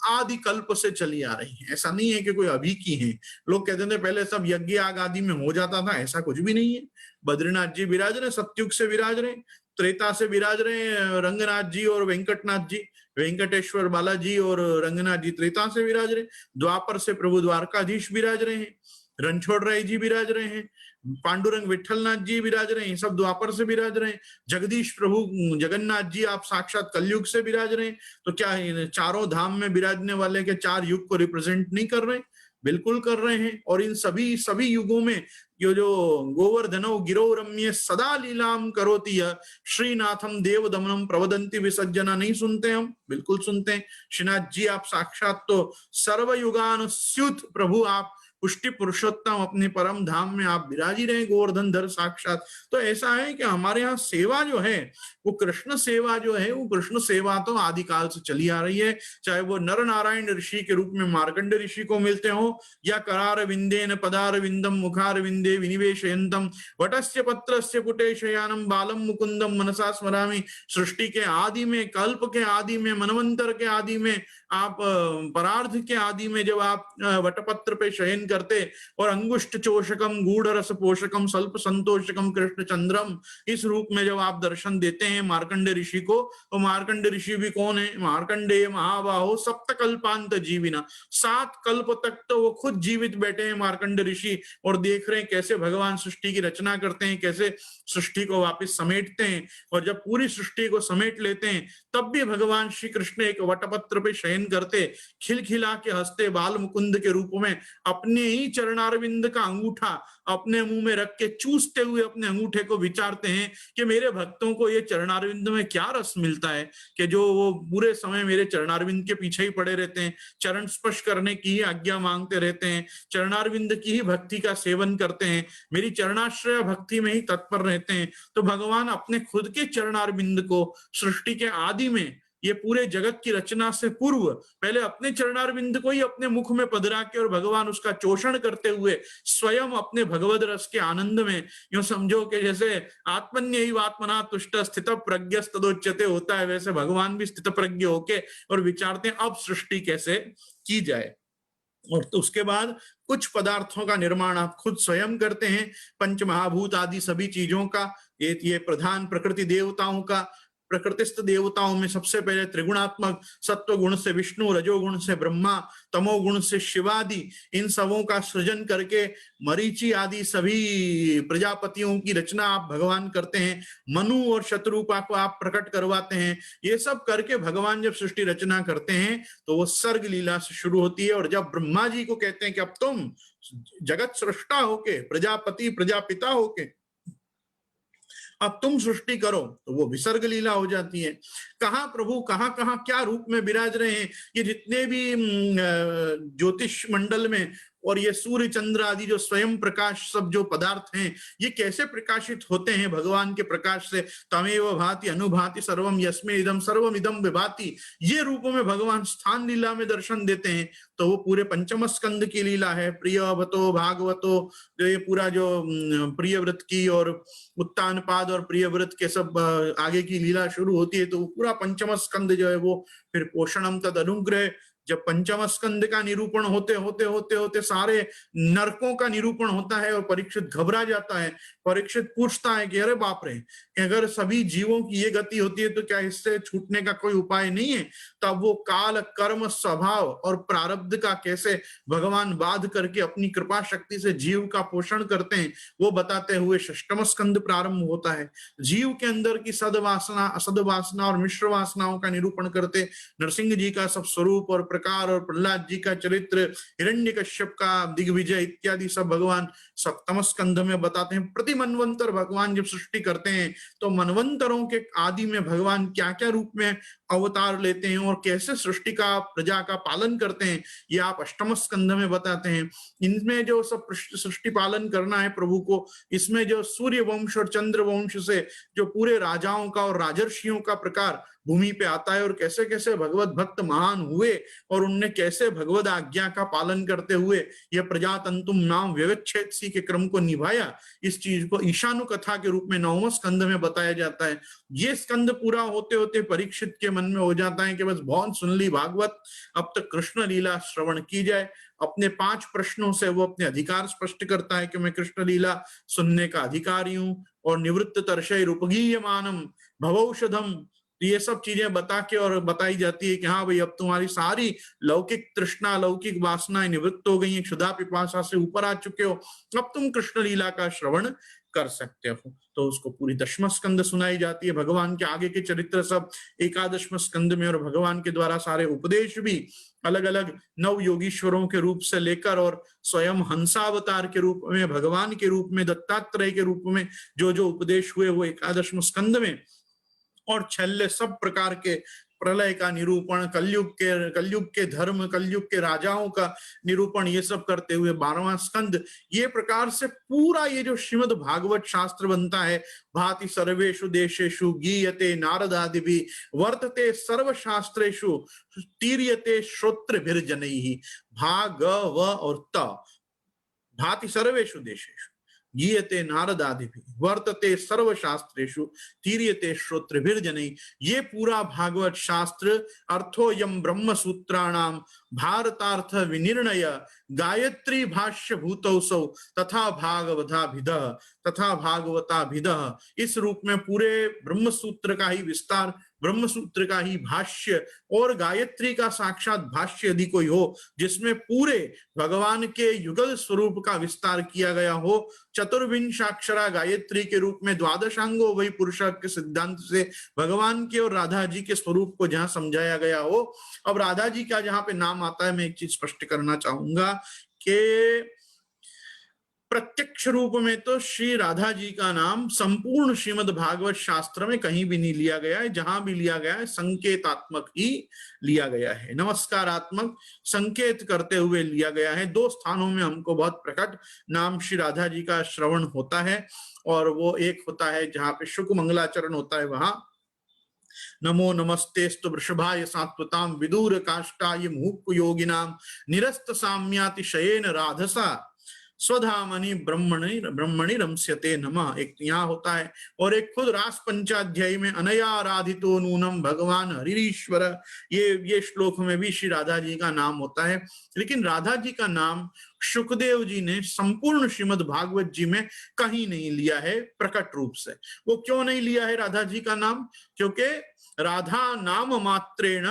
आदि कल्प से चली आ रही है। ऐसा नहीं है कि कोई अभी की है। लोग कहते थे पहले सब यज्ञ आग आदि में हो जाता था, ऐसा कुछ भी नहीं है। बद्रीनाथ जी विराज रहे, सत्युग से विराज रहे, त्रेता से विराज रहे रंगनाथ जी और वेंकटनाथ जी, वेंकटेश्वर बालाजी और रंगनाथ जी त्रेता से विराज रहे, द्वापर से प्रभु द्वारकाधीश विराज रहे हैं, रणछोड़ राय जी विराज रहे हैं, पांडुरंग विठलनाथ जी विराज रहे हैं, सब द्वापर से विराज रहे हैं, जगदीश प्रभु जगन्नाथ जी आप साक्षात कलयुग से विराज रहे हैं। तो क्या चारों धाम में विराजने वाले के चार युग को रिप्रेजेंट नहीं कर रहे? बिल्कुल कर रहे हैं। और इन सभी युगों में ये जो गोवर्धनो गिरो रम्य सदा लीलाम करोति श्रीनाथम देव दमनम प्रवदंती विसज्जना, नहीं सुनते? हम बिल्कुल सुनते हैं। श्रीनाथ जी आप साक्षात तो सर्वयुगान स्युत प्रभु, आप पुष्टि पुरुषोत्तम अपने परम धाम में आप विराजी रहे गोवर्धन धर साक्षात। तो ऐसा है कि हमारे यहाँ सेवा जो है वो कृष्ण सेवा जो है, वो कृष्ण सेवा तो आदिकाल से चली आ रही है। चाहे वो नर नारायण ऋषि के रूप में मार्कंड ऋषि को मिलते हो, या करार विंदेन पदार विंदम मुखार विंदे विनिवेशयंतम वटस्य पत्रस्य पुटे शयानम बालम मुकुंदम मनसा स्मरामि। सृष्टि के आदि में, कल्प के आदि में, मनवंतर के आदि में, आप परार्ध के आदि में जब आप वटपत्र पे शयन करते और अंगुष्ठ चोषकम गूढ़ रस पोषकम स्वल्प संतोषकम कृष्ण चंद्रम, इस रूप में जब आप दर्शन देते हैं मार्कंडे ऋषि को, तो मार्कंडे ऋषि भी कौन है? मार्कंडेय महाबाहो सप्त कल्पांत जीविना, 7 कल्प तक तो वो खुद जीवित बैठे हैं मार्कंडे ऋषि, और देख रहे हैं कैसे भगवान सृष्टि की रचना करते हैं, कैसे सृष्टि को वापस समेटते हैं। और जब पूरी सृष्टि को समेट लेते हैं तब भी भगवान श्री कृष्ण एक वटपत्र पे शयन करते, खिलखिला के हंसते बाल मुकुंद के रूप में, अपने ही चरणारविंद का अंगूठा अपने मुंह में रख के चूसते हुए अपने अंगूठे को विचारते हैं कि मेरे भक्तों को ये चरणारविंद में क्या रस मिलता है कि जो वो पूरे समय मेरे चरणारविंद के पीछे ही पड़े रहते हैं, चरण स्पर्श करने की ही आज्ञा मांगते रहते हैं, चरणारविंद की ही भक्ति का सेवन करते हैं, मेरी चरणाश्रय भक्ति में ही तत्पर रहते हैं। तो भगवान अपने खुद के चरणारविंद को सृष्टि के आदि में, ये पूरे जगत की रचना से पूर्व, पहले अपने चरणारविंद को ही अपने मुख में पधरा के और भगवान उसका चोषण करते हुए स्वयं अपने भगवद रस के आनंद में, यूं समझो कि जैसे आत्मन्यैव आत्मना तुष्ट स्थित प्रज्ञस्तदोच्यते होता है, वैसे भगवान भी स्थित प्रज्ञ होके और विचारते हैं अब सृष्टि कैसे की जाए। और तो उसके बाद कुछ पदार्थों का निर्माण आप खुद स्वयं करते हैं, पंच महाभूत आदि सभी चीजों का, ये प्रधान प्रकृति देवताओं का। प्रकृतिस्थ देवताओं में सबसे पहले त्रिगुणात्मक सत्व गुण से विष्णु, रजोगुण से ब्रह्मा, तमोगुण से शिवादि, इन सबों का सृजन करके मरीचि आदि सभी प्रजापतियों की रचना आप भगवान करते हैं। मनु और शत्रुपा को आप प्रकट करवाते हैं। ये सब करके भगवान जब सृष्टि रचना करते हैं तो वो सर्ग लीला से शुरू होती है। और जब ब्रह्मा जी को कहते हैं कि अब तुम जगत सृष्टा होके, प्रजापति प्रजापिता होके अब तुम सृष्टि करो, तो वो विसर्ग लीला हो जाती है। कहाँ प्रभु कहाँ कहाँ क्या रूप में विराज रहे हैं। ये जितने भी ज्योतिष मंडल में और ये सूर्य चंद्र आदि जो स्वयं प्रकाश सब जो पदार्थ हैं, ये कैसे प्रकाशित होते हैं भगवान के प्रकाश से। तमेव भाति अनुभाति सर्वम यस्मे इदम सर्वम इदम विभाति, ये रूपों में भगवान स्थान लीला में दर्शन देते हैं। तो वो पूरे पंचम स्कंद की लीला है। प्रियवतो भागवतो, जो ये पूरा जो प्रिय व्रत की और उत्तान पाद और प्रिय व्रत के सब आगे की लीला शुरू होती है। तो पूरा पंचम स्कंद जो है वो फिर पोषणम तद अनुग्रह, जब पंचम स्कंद का निरूपण होते होते होते होते सारे नरकों का निरूपण होता है और परीक्षित घबरा जाता है। परीक्षित पूछता है कि अरे बाप रे, अगर सभी जीवों की ये गति होती है तो क्या इससे छूटने का कोई उपाय नहीं है। तब वो काल कर्म स्वभाव और प्रारब्ध का कैसे भगवान बाध करके अपनी कृपा शक्ति से जीव का पोषण करते हैं वो बताते हुए षष्टम स्कंद प्रारंभ होता है। जीव के अंदर की सदवासना असद वासना और मिश्र वासनाओं का निरूपण करते नरसिंह जी का सब स्वरूप और प्रकार और प्रहलाद जी का चरित्र, हिरण्यकश्यप का दिग्विजय इत्यादि सब भगवान सप्तम स्कंध में बताते हैं। प्रति मनवंतर भगवान जब सृष्टि करते हैं तो मनवंतरों के आदि में भगवान क्या क्या रूप में अवतार लेते हैं और कैसे सृष्टि का प्रजा का पालन करते हैं, ये आप अष्टम स्कंध में बताते हैं। इनमें जो सब सृष्टि पालन करना है प्रभु को, इसमें जो सूर्य वंश और चंद्र वंश से जो पूरे राजाओं का और राजर्षियों का प्रकार भूमि पे आता है और कैसे कैसे भगवत भक्त महान हुए और उनने कैसे भगवत आज्ञा का पालन करते हुए यह प्रजातंतुम नाम व्यवच्छेदसी के क्रम को निभाया, इस चीज को ईशानु कथा के रूप में 9वें स्कंद में बताया जाता है। ये स्कंद पूरा होते होते परीक्षित के मन में हो जाता है कि बस बहुत सुन ली भागवत, अब तक कृष्ण लीला श्रवण की जाए। अपने 5 प्रश्नों से वो अपने अधिकार स्पष्ट करता है कि मैं कृष्ण लीला सुनने का अधिकारी हूं, और निवृत्त तरशय रूपगीयमानम भवौषधम, ये सब चीजें बता के और बताई जाती है कि हाँ भाई, अब तुम्हारी सारी लौकिक तृष्णा लौकिक वासनाएं निवृत्त हो गई हैं, क्षुधा पिपासा से ऊपर आ चुके हो, अब तुम कृष्ण लीला का श्रवण कर सकते हो। तो उसको पूरी 10वां स्कंद सुनाई जाती है। भगवान के आगे के चरित्र सब 11वें स्कंद में, और भगवान के द्वारा सारे उपदेश भी अलग अलग नव योगीश्वरों के रूप से लेकर और स्वयं हंसावतार के रूप में, भगवान के रूप में, दत्तात्रेय के रूप में जो जो उपदेश हुए वो 11वें स्कंद में, और छल्ले सब प्रकार के प्रलय का निरूपण, कलयुग के धर्म, कलयुग के राजाओं का निरूपण, ये सब करते हुए 12वां स्कंद। ये प्रकार से पूरा ये जो श्रीमद् भागवत शास्त्र बनता है, भाति सर्वेषु देशेषु गीयते नारदादिभिः वर्तते सर्वशास्त्रेषु तीर्यते श्रोत्रभिर्जनैः। भाग व और त, भाति सर्वेषु देशेषु गीयते नारदादिभिः वर्तते सर्वशास्त्रेषु तीर्यते श्रोत्रभिर्जनैः। ये पूरा भागवत शास्त्र अर्थोयम ब्रह्म सूत्राणाम भारतार्थ विनिर्णय गायत्री भाष्य भूतौसौ तथा भागवताभिधः तथा भागवताभिधः, इस रूप में पूरे ब्रह्म सूत्र का ही विस्तार, ब्रह्म सूत्र का ही भाष्य और गायत्री का साक्षात भाष्य यदि कोई हो, जिसमें पूरे भगवान के युगल स्वरूप का विस्तार किया गया हो, चतुर्विंशाक्षरा गायत्री के रूप में द्वादशांगो वही पुरुष के सिद्धांत से भगवान के और राधा जी के स्वरूप को जहां समझाया गया हो। अब राधा जी का जहां पे नाम आता है, मैं एक चीज स्पष्ट करना चाहूंगा कि प्रत्यक्ष रूप में तो श्री राधा जी का नाम संपूर्ण श्रीमद् भागवत शास्त्र में कहीं भी नहीं लिया गया है। जहां भी लिया गया है संकेतात्मक ही लिया गया है, नमस्कारात्मक संकेत करते हुए लिया गया है। 2 स्थानों में हमको बहुत प्रकट नाम श्री राधा जी का श्रवण होता है, और वो एक होता है जहां पे शुक मंगलाचरण होता है, वहां नमो नमस्तेस्तु वृषभाय सात्वताम विदूर काष्ठाय मुहुक्कु योगिनाम निरस्त साम्यातिशयेन राधसा स्वधामनि ब्रह्मणि ब्रह्मणि रमस्यते नमः, एक यहाँ होता है। और एक खुद रास पंचाध्यायी में अनया आराधितो नूनम भगवान हरिश्वर, ये श्लोक में भी श्री राधा जी का नाम होता है। लेकिन राधा जी का नाम शुकदेव जी ने संपूर्ण श्रीमद् भागवत जी में कहीं नहीं लिया है प्रकट रूप से। वो क्यों नहीं लिया है राधा जी का नाम? क्योंकि राधा नाम मात्रेण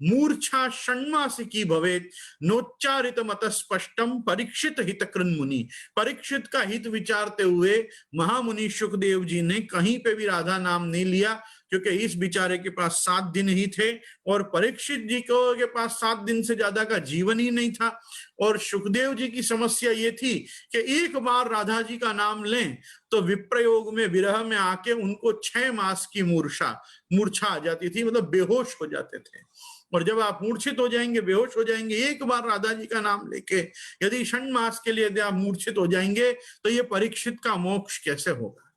मूर्छा षण्मासिकी भवेत नोच्चारित मत स्पष्टम परीक्षित हित कृन मुनि। परीक्षित का हित विचारते हुए महामुनि शुकदेव जी ने कहीं पे भी राधा नाम नहीं लिया, क्योंकि इस बिचारे के पास 7 दिन ही थे और परीक्षित जी को के पास 7 दिन से ज्यादा का जीवन ही नहीं था। और शुकदेव जी की समस्या ये थी कि एक बार राधा जी का नाम लें तो विप्रयोग में विरह में आके उनको 6 मास की मूर्छा आ जाती थी, मतलब बेहोश हो जाते थे। और जब आप मूर्छित हो जाएंगे, बेहोश हो जाएंगे, एक बार राधा जी का नाम लेके यदि 6 मास के लिए यदि आप मूर्छित हो जाएंगे तो ये परीक्षित का मोक्ष कैसे होगा?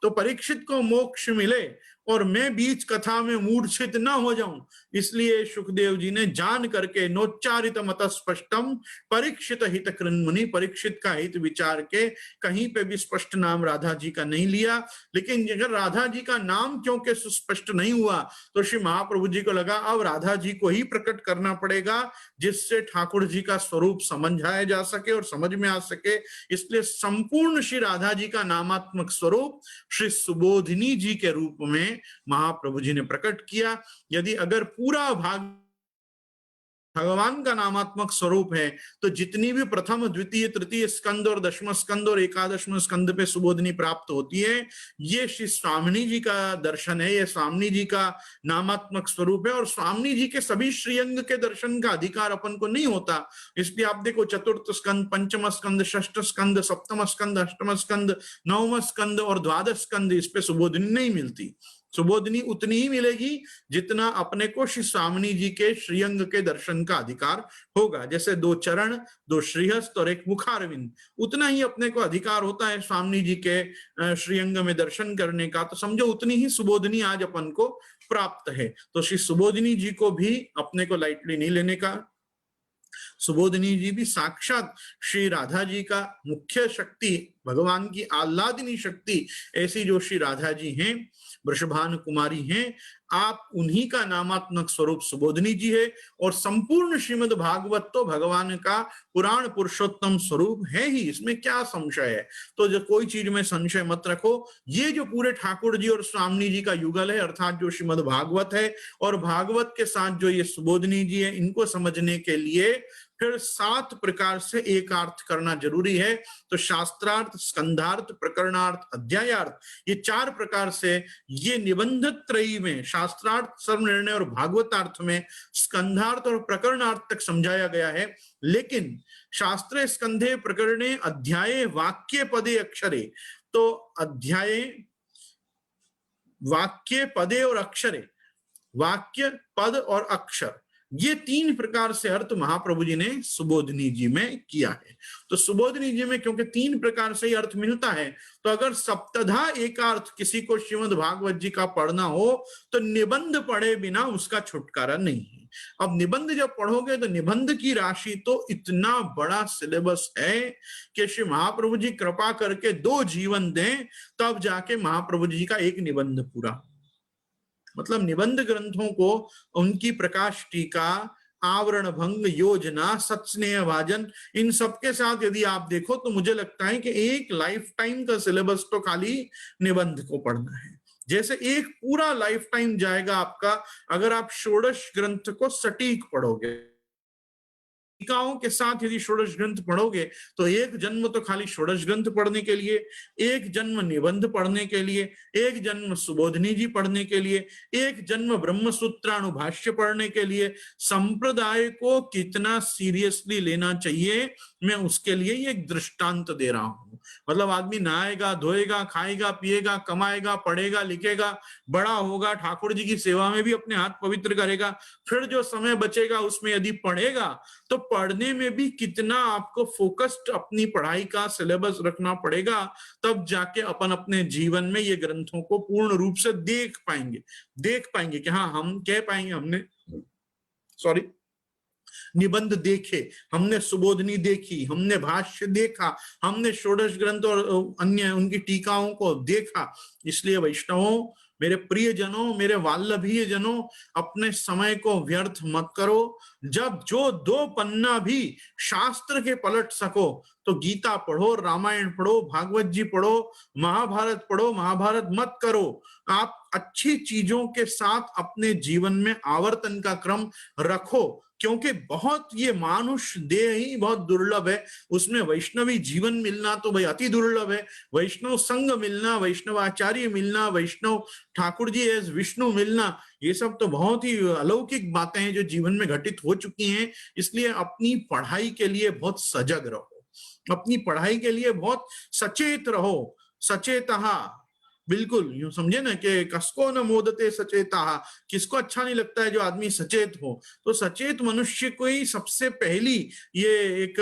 तो परीक्षित को मोक्ष मिले और मैं बीच कथा में मूर्छित न हो जाऊं, इसलिए सुखदेव जी ने जान करके नोच्चारित मत स्पष्टम परीक्षित हित कृन मुनि, परीक्षित का हित विचार के कहीं पे भी स्पष्ट नाम राधा जी का नहीं लिया। लेकिन अगर राधा जी का नाम क्योंकि सुस्पष्ट नहीं हुआ तो श्री महाप्रभु जी को लगा अब राधा जी को ही प्रकट करना पड़ेगा, जिससे ठाकुर जी का स्वरूप समझाया जा सके और समझ में आ सके। इसलिए संपूर्ण श्री राधा जी का नामात्मक स्वरूप श्री सुबोधिनी जी के रूप में महाप्रभु जी ने प्रकट किया। यदि अगर पूरा भाग भगवान का नामात्मक स्वरूप है तो जितनी भी प्रथम द्वितीय तृतीय स्कंद और 10वां स्कंद और 11वें स्कंद पे सुबोधिनी प्राप्त होती है, ये श्री स्वामिनी जी का दर्शन है, ये स्वामिनी जी का नामात्मक स्वरूप है। और स्वामिनी जी के सभी श्रीअंग के दर्शन का अधिकार अपन को नहीं होता। इसलिए आप देखो चतुर्थ स्कंद, पंचम स्कंद, षष्ठ स्कंद, सप्तम स्कंद, अष्टम स्कंद, 9वां स्कंद और 12वां स्कंद, इस पे सुबोधिनी नहीं मिलती। सुबोधनी उतनी ही मिलेगी जितना अपने को श्री स्वामिनी जी के श्रीअंग के दर्शन का अधिकार होगा। जैसे 2 चरण, 2 श्रीहस्त और 1 मुखारविंद, उतना ही अपने को अधिकार होता है स्वामिनी जी के श्रीअंग में दर्शन करने का। तो समझो उतनी ही सुबोधनी आज अपन को प्राप्त है। तो श्री सुबोधनी जी को भी अपने को लाइटली नहीं लेने का। सुबोधनी जी भी साक्षात श्री राधा जी का मुख्य शक्ति, भगवान की आह्लादिनी शक्ति ऐसी जो श्री राधा जी हैं, वृषभानु कुमारी हैं, आप उन्हीं का नामात्मक स्वरूप सुबोधनी जी है। और संपूर्ण श्रीमद् भागवत तो भगवान का पुराण पुरुषोत्तम स्वरूप है ही, इसमें क्या संशय है। तो जो कोई चीज में संशय मत रखो। ये जो पूरे ठाकुर जी और स्वामिनी जी का युगल है, अर्थात जो श्रीमद् भागवत है, और भागवत के साथ जो ये सुबोधनी जी है, इनको समझने के लिए फिर 7 प्रकार से एक अर्थ करना जरूरी है। तो शास्त्रार्थ, स्कंधार्थ, प्रकरणार्थ, अध्यायार्थ, ये 4 प्रकार से ये निबंध त्रयी में, शास्त्रार्थ, सर्व निर्णय और भागवतार्थ में स्कंधार्थ और प्रकरणार्थ तक समझाया गया है। लेकिन शास्त्रे स्कंधे प्रकरणे अध्याये वाक्य पदे अक्षरे, तो अध्याये वाक्य पदे और अक्षरे, वाक्य पद और अक्षर, ये 3 प्रकार से अर्थ महाप्रभु जी ने सुबोधनी जी में किया है। तो सुबोधनी जी में क्योंकि 3 प्रकार से अर्थ मिलता है, तो अगर सप्तधा एकार्थ किसी को श्रीमद् भागवत जी का पढ़ना हो तो निबंध पढ़े बिना उसका छुटकारा नहीं है। अब निबंध जब पढ़ोगे तो निबंध की राशि तो इतना बड़ा सिलेबस है कि श्री महाप्रभु जी कृपा करके 2 जीवन दें, तब जाके महाप्रभु जी का एक निबंध पूरा। मतलब निबंध ग्रंथों को उनकी प्रकाश टीका, आवरण भंग, योजना, सत्स्नेह भाजन, इन सबके साथ यदि आप देखो तो मुझे लगता है कि एक लाइफ टाइम का सिलेबस तो खाली निबंध को पढ़ना है। जैसे एक पूरा लाइफ टाइम जाएगा आपका अगर आप षोडश ग्रंथ को सटीक पढ़ोगे, टीकाओं के साथ यदि षोडश ग्रंथ पढ़ोगे तो एक जन्म तो खाली षोडश ग्रंथ पढ़ने के लिए, एक जन्म निबंध पढ़ने के लिए, एक जन्म सुबोधनी जी पढ़ने के लिए, एक जन्म ब्रह्मसूत्रानुभाष्य पढ़ने के लिए। संप्रदाय को कितना सीरियसली लेना चाहिए, मैं उसके लिए ये एक दृष्टांत दे रहा हूं। मतलब आदमी नहाएगा, धोएगा, खाएगा, पिएगा, कमाएगा, पढ़ेगा, लिखेगा, बड़ा होगा, ठाकुर जी की सेवा में भी अपने हाथ पवित्र करेगा, फिर जो समय बचेगा उसमें यदि पढ़ेगा तो पढ़ने में भी कितना आपको फोकस्ड अपनी पढ़ाई का सिलेबस रखना पड़ेगा, तब जाके अपन अपने जीवन में ये ग्रंथों को पूर्ण रूप से देख पाएंगे कि हाँ, हम कह पाएंगे हमने निबंध देखे, हमने सुबोधनी देखी, हमने भाष्य देखा, हमने षोडश ग्रंथ और अन्य उनकी टीकाओं को देखा। इसलिए वैष्णवों, मेरे प्रिय जनों, मेरे वाल्लभीय जनों, अपने समय को व्यर्थ मत करो। जब जो 2 पन्ना भी शास्त्र के पलट सको तो गीता पढ़ो, रामायण पढ़ो, भागवत जी पढ़ो, महाभारत पढ़ो। महाभारत मत करो, आप अच्छी चीजों के साथ अपने जीवन में आवर्तन का क्रम रखो, क्योंकि बहुत ये मानुष देह ही बहुत दुर्लभ है, उसमें वैष्णवी जीवन मिलना तो भाई अति दुर्लभ है। वैष्णव संग मिलना, वैष्णवाचार्य मिलना, वैष्णव ठाकुर जी एज विष्णु मिलना, ये सब तो बहुत ही अलौकिक बातें हैं जो जीवन में घटित हो चुकी हैं। इसलिए अपनी पढ़ाई के लिए बहुत सजग रहो, अपनी पढ़ाई के लिए बहुत सचेत रहो। सचेतहा, बिल्कुल यूं समझे ना कि कसको न मोदते सचेता, किसको अच्छा नहीं लगता है जो आदमी सचेत हो। तो सचेत मनुष्य को ही सबसे पहली ये एक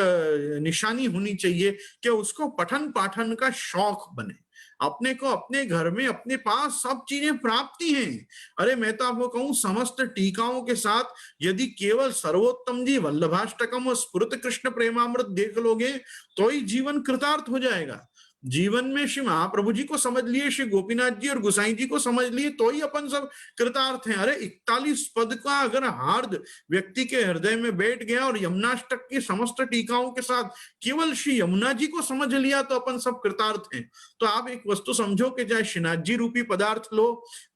निशानी होनी चाहिए कि उसको पठन पाठन का शौक बने। अपने को अपने घर में अपने पास सब चीजें प्राप्ति हैं। अरे मैं तो आपको कहूं, समस्त टीकाओं के साथ यदि केवल सर्वोत्तम जी वल्लभाष्टकम और स्फुरत कृष्ण प्रेमामृत देख लोगे तो ही जीवन कृतार्थ हो जाएगा। जीवन में श्री महाप्रभु जी को समझ लिए, श्री गोपीनाथ जी और गुसाई जी को समझ लिए तो ही अपन सब कृतार्थ हैं। अरे 41 पद का अगर हार्द व्यक्ति के हृदय में बैठ गया और यमुनाष्टक की समस्त टीकाओं के साथ केवल श्री यमुना जी को समझ लिया तो अपन सब कृतार्थ हैं। तो आप एक वस्तु समझो कि चाहे श्रीनाथ जी रूपी पदार्थ लो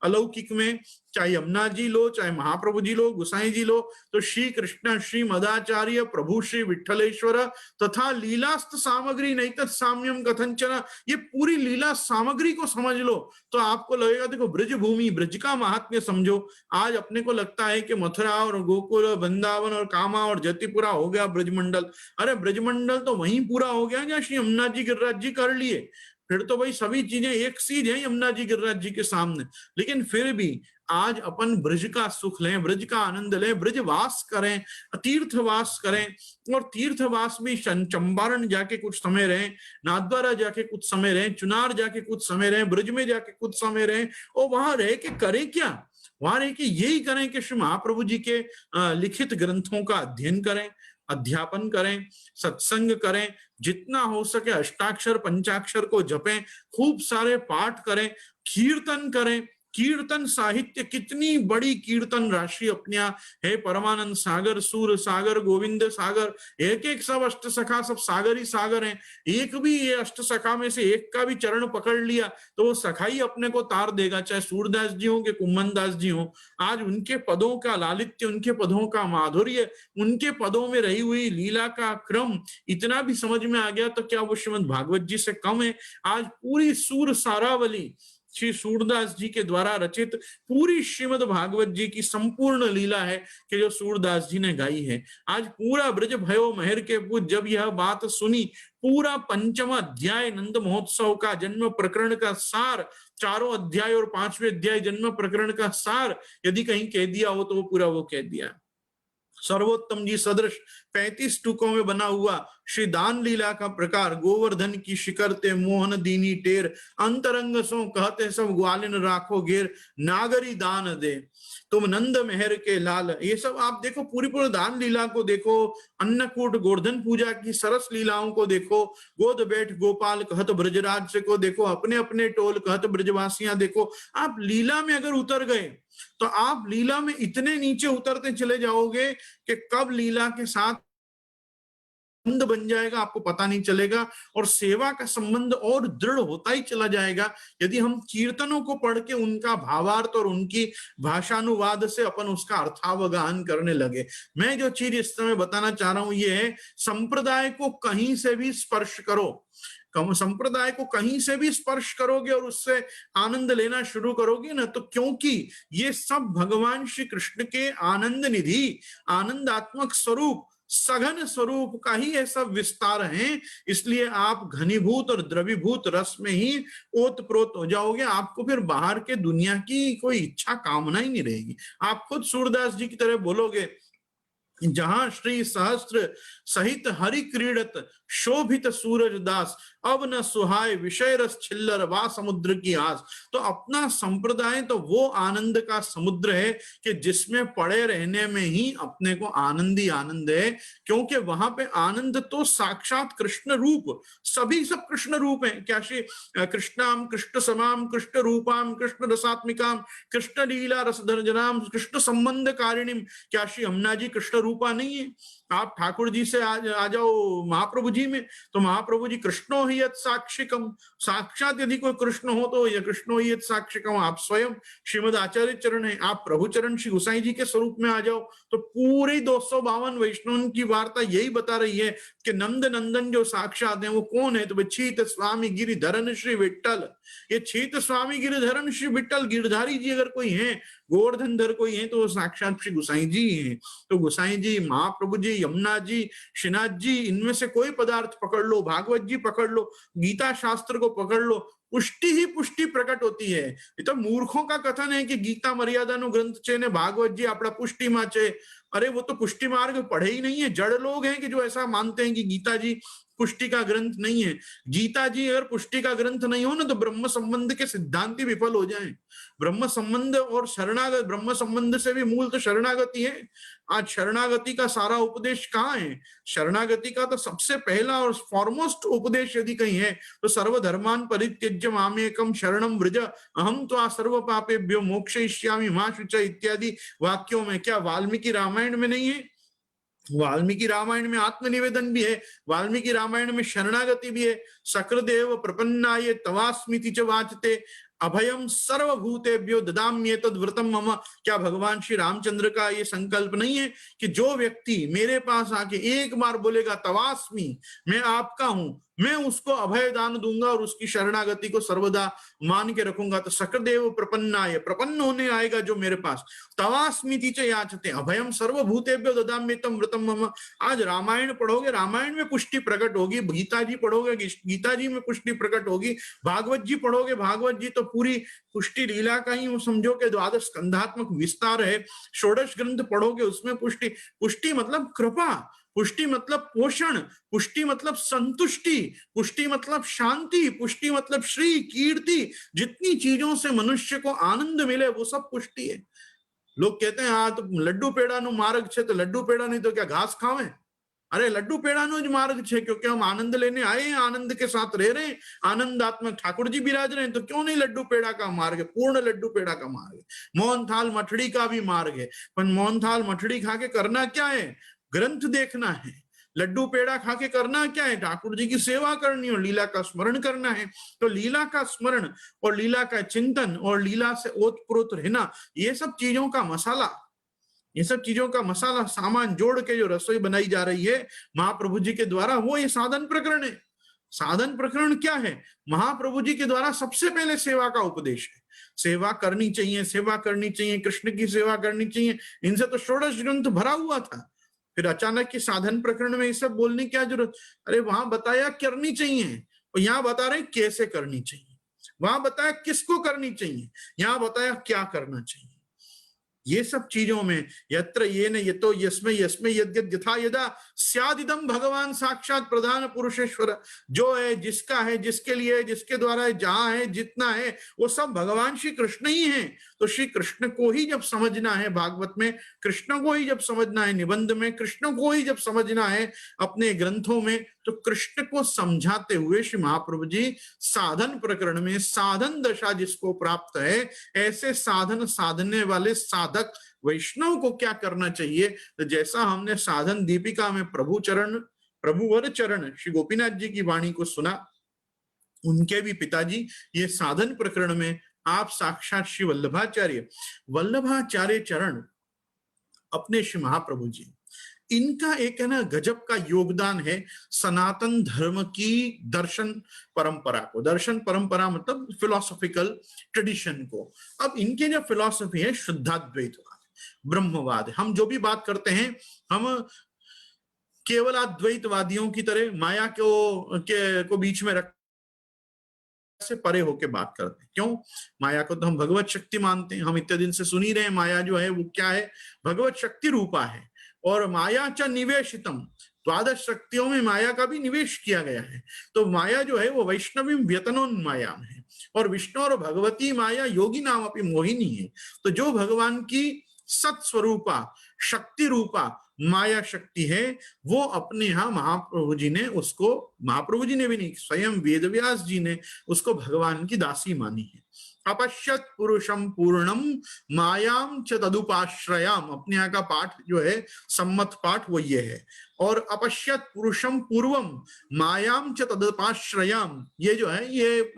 अलौकिक में, चाहे यमुना जी लो, चाहे महाप्रभु जी लो, गुसाई जी लो, तो श्री कृष्ण, श्री मदाचार्य, प्रभु श्री विठलेश्वर तथा लीलास्त सामग्री नैतत् साम्यम कथंचन, ये पूरी लीला सामग्री को समझ लो तो आपको लगेगा, देखो ब्रज भूमि, ब्रज का महात्म्य समझो। आज अपने को लगता है कि मथुरा और गोकुल, वृंदावन और कामा और जतिपुरा हो गया ब्रजमंडल। अरे ब्रजमंडल तो वहीं पूरा हो गया जहाँ श्री यमुना जी गिरिराज जी कर लिए। फिर तो भाई सभी चीजें एक सी हैं यमुना जी गिरिराज जी के सामने। लेकिन फिर भी आज अपन ब्रज का सुख लें, ब्रज का आनंद लें, ब्रजवास करें, तीर्थवास करें। और तीर्थवास में चंपारण जाके कुछ समय रहें, नाथद्वारा जाके कुछ समय रहें, चुनार जाके कुछ समय रहें, ब्रज में जाके कुछ समय रहें। और वहां रह के करें क्या? वहां रह के यही करें कि श्री महाप्रभु जी के लिखित ग्रंथों का अध्ययन करें, अध्यापन करें, सत्संग करें, जितना हो सके अष्टाक्षर पंचाक्षर को जपें, खूब सारे पाठ करें, कीर्तन करें। कीर्तन साहित्य, कितनी बड़ी कीर्तन राशि अपने यहाँ है। परमानंद सागर, सूर सागर, गोविंद सागर, एक एक सब अष्ट सखा सब सागर ही सागर हैं। एक भी ये अष्ट सखा में से एक का भी चरण पकड़ लिया तो वो सखा ही अपने को तार देगा, चाहे सूरदास जी हो कि कुम्मन दास जी हो। आज उनके पदों का लालित्य, उनके पदों का माधुर्य, उनके पदों में रही हुई लीला का क्रम इतना भी समझ में आ गया तो क्या वो श्रीमद् भागवत जी से कम है? आज पूरी सूर सारावली श्री सूरदास जी के द्वारा रचित पूरी श्रीमद् भागवत जी की संपूर्ण लीला है कि जो सूरदास जी ने गाई है। आज पूरा ब्रज भयो महर के पूज जब यह बात सुनी, पूरा पंचम अध्याय नंद महोत्सव का जन्म प्रकरण का सार, चारों अध्याय और पांचवें अध्याय जन्म प्रकरण का सार यदि कहीं कह दिया हो तो वो पूरा वो कह दिया। सर्वोत्तम जी सदृश 35 टुकों में बना हुआ श्री दान लीला का प्रकार, गोवर्धन की शिकरते मोहन दीनी टेर, अंतरंग सो कहते सब ग्वालिन राखो घेर, नागरी दान दे तुम नंद मेहर के लाल। ये सब आप देखो, पूरी पूरी दान लीला को देखो, अन्नकूट गोवर्धन पूजा की सरस लीलाओं को देखो, गोद बैठ गोपाल कहत ब्रजराज से को देखो, अपने अपने टोल कहत ब्रजवासियां देखो। आप लीला में अगर उतर गए तो आप लीला में इतने नीचे उतरते चले जाओगे कि कब लीला के साथ संबंध बन जाएगा आपको पता नहीं चलेगा, और सेवा का संबंध और दृढ़ होता ही चला जाएगा यदि हम कीर्तनों को पढ़ के उनका भावार्थ और उनकी भाषानुवाद से अपन उसका अर्थावगाहन करने लगे। मैं जो चीज इस समय बताना चाह रहा हूं ये है, संप्रदाय को कहीं से भी स्पर्श करो, संप्रदाय को कहीं से भी स्पर्श करोगे और उससे आनंद लेना शुरू करोगे ना, तो क्योंकि ये सब भगवान श्री कृष्ण के आनंद निधि, आनंदात्मक स्वरूप, सघन स्वरूप का ही ऐसा विस्तार है, इसलिए आप घनीभूत और द्रवीभूत रस में ही ओतप्रोत हो जाओगे। आपको फिर बाहर के दुनिया की कोई इच्छा कामना ही नहीं रहेगी। आप खुद सूरदास जी की तरह बोलोगे, जहां श्री सहस्त्र सहित हरि क्रीडत शोभित सूरज दास, अब न सुहाय विषय रस छिल्लर वा समुद्र की आस। तो अपना संप्रदाय तो वो आनंद का समुद्र है कि जिसमें पड़े रहने में ही अपने को आनंद ही आनंद है, क्योंकि वहां पे आनंद तो साक्षात कृष्ण रूप, सभी सब कृष्ण रूप है। क्या श्री कृष्णाम कृष्ण समाम कृष्ण रूपाम कृष्ण रसात्मिकाम कृष्ण लीला रसधरजनाम कृष्ण संबंध कारिणीम, क्या श्री यमुना जी कृष्ण रूपा नहीं है? आप ठाकुर जी से आ जाओ महाप्रभु जी में, तो महाप्रभु जी कृष्णो ही यत् साक्षिकम, साक्षात यदि कोई कृष्ण हो तो ये कृष्णो ही यत् साक्षिकम। आप स्वयं श्रीमद आचार्य चरण है, आप प्रभु चरण श्री गोसाई जी के स्वरूप में आ जाओ तो पूरी 252 वैष्णव की वार्ता यही बता रही है कि नंद नंदन जो साक्षात है वो कौन है? तो छीत स्वामी गिरिधरन श्री विट्ठल। ये छीत स्वामी गिरिधरन श्री विट्ठल, गिरधारी जी अगर कोई है, गोवर्धन धर कोई है, तो वो साक्षात श्री गोसाई जी हैं। तो गोसाई जी, महाप्रभु जी, यमुना जी, श्रीनाथ जी, इनमें से कोई पदार्थ पकड़ लो, भागवत जी पकड़ लो, गीता शास्त्र को पकड़ लो, पुष्टि ही पुष्टि प्रकट होती है। ये तो मूर्खों का कथन है कि गीता मर्यादानु ग्रंथ छे ने भागवत जी आपड़ा पुष्टि में छे। अरे वो तो पुष्टि मार्ग पढ़े ही नहीं है। जड़ लोग हैं कि जो ऐसा मानते हैं कि गीता जी पुष्टि का ग्रंथ नहीं है। गीता जी अगर पुष्टि का ग्रंथ नहीं हो ना तो ब्रह्म संबंध के सिद्धांत ही विफल हो जाएं। ब्रह्म संबंध और शरणागत, ब्रह्म संबंध से भी मूल तो शरणागति है। आज शरणागति का सारा उपदेश कहाँ है? शरणागति का तो सबसे पहला और फॉरमोस्ट उपदेश यदि कहीं है तो सर्वधर्मान परित्यज्य मामेकम शरणम व्रज अहम त्वा सर्व पापेभ्यो मोक्षयिष्यामि मा शुच इत्यादि वाक्यों में क्या वाल्मीकि रामायण में नहीं है? वाल्मीकि रामायण में आत्मनिवेदन भी है, वाल्मीकि रामायण में शरणागति भी है। सकृदेव प्रपन्नाय तवास्मिति च वाचते अभयम सर्वभूतेभ्यो ददाम्येतद् व्रतम मम। क्या भगवान श्री रामचंद्र का ये संकल्प नहीं है कि जो व्यक्ति मेरे पास आके एक बार बोलेगा तवास्मि, मैं आपका हूं, मैं उसको अभय दान दूंगा और उसकी शरणागति को सर्वदा मान के रखूंगा। तो सकदेव प्रपन्नाय, प्रपन्न होने आएगा जो मेरे पास। तवास्मिति च याचते अभयम सर्वभूतेभ्यो ददाम्येतम व्रतम मम। आज रामायण पढ़ोगे, रामायण में पुष्टि प्रकट होगी। गीता जी पढ़ोगे, गीता जी में पुष्टि प्रकट होगी। भागवत जी पढ़ोगे, भागवत जी तो पूरी पुष्टि लीला का ही समझो कि द्वादश स्कंधात्मक विस्तार है। षोडश ग्रंथ पढ़ोगे, उसमें पुष्टि, पुष्टि मतलब कृपा, पुष्टि मतलब पोषण, पुष्टि मतलब संतुष्टि, पुष्टि मतलब शांति, पुष्टि मतलब श्री कीर्ति। जितनी चीजों से मनुष्य को आनंद मिले वो सब पुष्टि है। लोग कहते हैं हाँ तो लड्डू पेड़ा नु मार्ग छे, तो लड्डू पेड़ा नहीं तो क्या घास खावे? अरे लड्डू पेड़ा नु ज मार्ग छे, क्योंकि हम आनंद लेने आए हैं, आनंद के साथ रह रहे हैं, आनंदात्मक ठाकुर जी विराज रहे हैं, तो क्यों नहीं लड्डू पेड़ा का मार्ग है, पूर्ण लड्डू पेड़ा का मार्ग है। मोहन थाल मठड़ी का भी मार्ग है, पर मोहन थाल मठड़ी खा के करना क्या है? ग्रंथ देखना है। लड्डू पेड़ा खा के करना क्या है? ठाकुर जी की सेवा करनी और लीला का स्मरण करना है। तो लीला का स्मरण और लीला का चिंतन और लीला से ओतप्रोत रहना, ये सब चीजों का मसाला, ये सब चीजों का मसाला सामान जोड़ के जो रसोई बनाई जा रही है महाप्रभु जी के द्वारा, वो ये साधन प्रकरण है। साधन प्रकरण क्या है? महाप्रभु जी के द्वारा सबसे पहले सेवा का उपदेश है। सेवा करनी चाहिए, सेवा करनी चाहिए, कृष्ण की सेवा करनी चाहिए। इनसे तो षोडश ग्रंथ भरा हुआ था। फिर अचानक की साधन प्रकरण में ये सब बोलने की क्या जरूरत? अरे वहां बताया करनी चाहिए, और यहाँ बता रहे कैसे करनी चाहिए। वहां बताया किसको करनी चाहिए, यहाँ बताया क्या करना चाहिए। ये सब चीजों में यत्र येन यतो यस्मै यस्मै यद्यद् यथा यदा स्यादिदं भगवान साक्षात प्रधान पुरुषेश्वर। जो है, जिसका है, जिसके लिए है, जिसके द्वारा है, जहां है, जितना है, वो सब भगवान श्री कृष्ण ही हैं। तो श्री कृष्ण को ही जब समझना है भागवत में, कृष्ण को ही जब समझना है निबंध में, कृष्ण को ही जब समझना है अपने ग्रंथों में, तो कृष्ण को समझाते हुए श्री महाप्रभु जी साधन प्रकरण में साधन दशा जिसको प्राप्त है, ऐसे साधन साधने वाले साधक वैष्णव को क्या करना चाहिए? तो जैसा हमने साधन दीपिका में प्रभु चरण, प्रभुवर चरण श्री गोपीनाथ जी की वाणी को सुना, उनके भी पिताजी ये साधन प्रकरण में आप साक्षात श्री वल्लभाचार्य, वल्लभाचार्य चरण अपने श्री महाप्रभु जी, इनका एक है ना गजब का योगदान है सनातन धर्म की दर्शन परंपरा को। दर्शन परंपरा मतलब फिलोसॉफिकल ट्रेडिशन को। अब इनके जो फिलोसॉफी है शुद्धाद्वैतवाद, ब्रह्मवाद। हम जो भी बात करते हैं, हम केवल अद्वैतवादियों की तरह माया को बीच में रख से परे होके बात करते हैं। क्यों? माया को तो हम भगवत शक्ति मानते हैं। हम इतने दिन से सुन ही रहे हैं, माया जो है वो क्या है? भगवत शक्ति रूपा है। और माया च निवेशितम, द्वादश शक्तियों में माया का भी निवेश किया गया है। तो माया जो है वो वैष्णवी व्यतनोन्माया में है, और विष्णु और भगवती माया योगी नाम अपनी मोहिनी है। तो जो भगवान की सत्स्वरूपा शक्ति रूपा माया शक्ति है, वो अपने यहाँ महाप्रभु जी ने उसको, महाप्रभु जी ने भी नहीं, स्वयं वेदव्यास जी ने उसको भगवान की दासी मानी है। अपश्यत पुरुषम पूर्णम मायाम च तदुपाश्रयाम, अपने यहाँ का पाठ जो है सम्मत पाठ वो ये है। और अपश्यत पुरुषम पूर्वम मायाम च तदुपाश्रयाम, ये जो है ये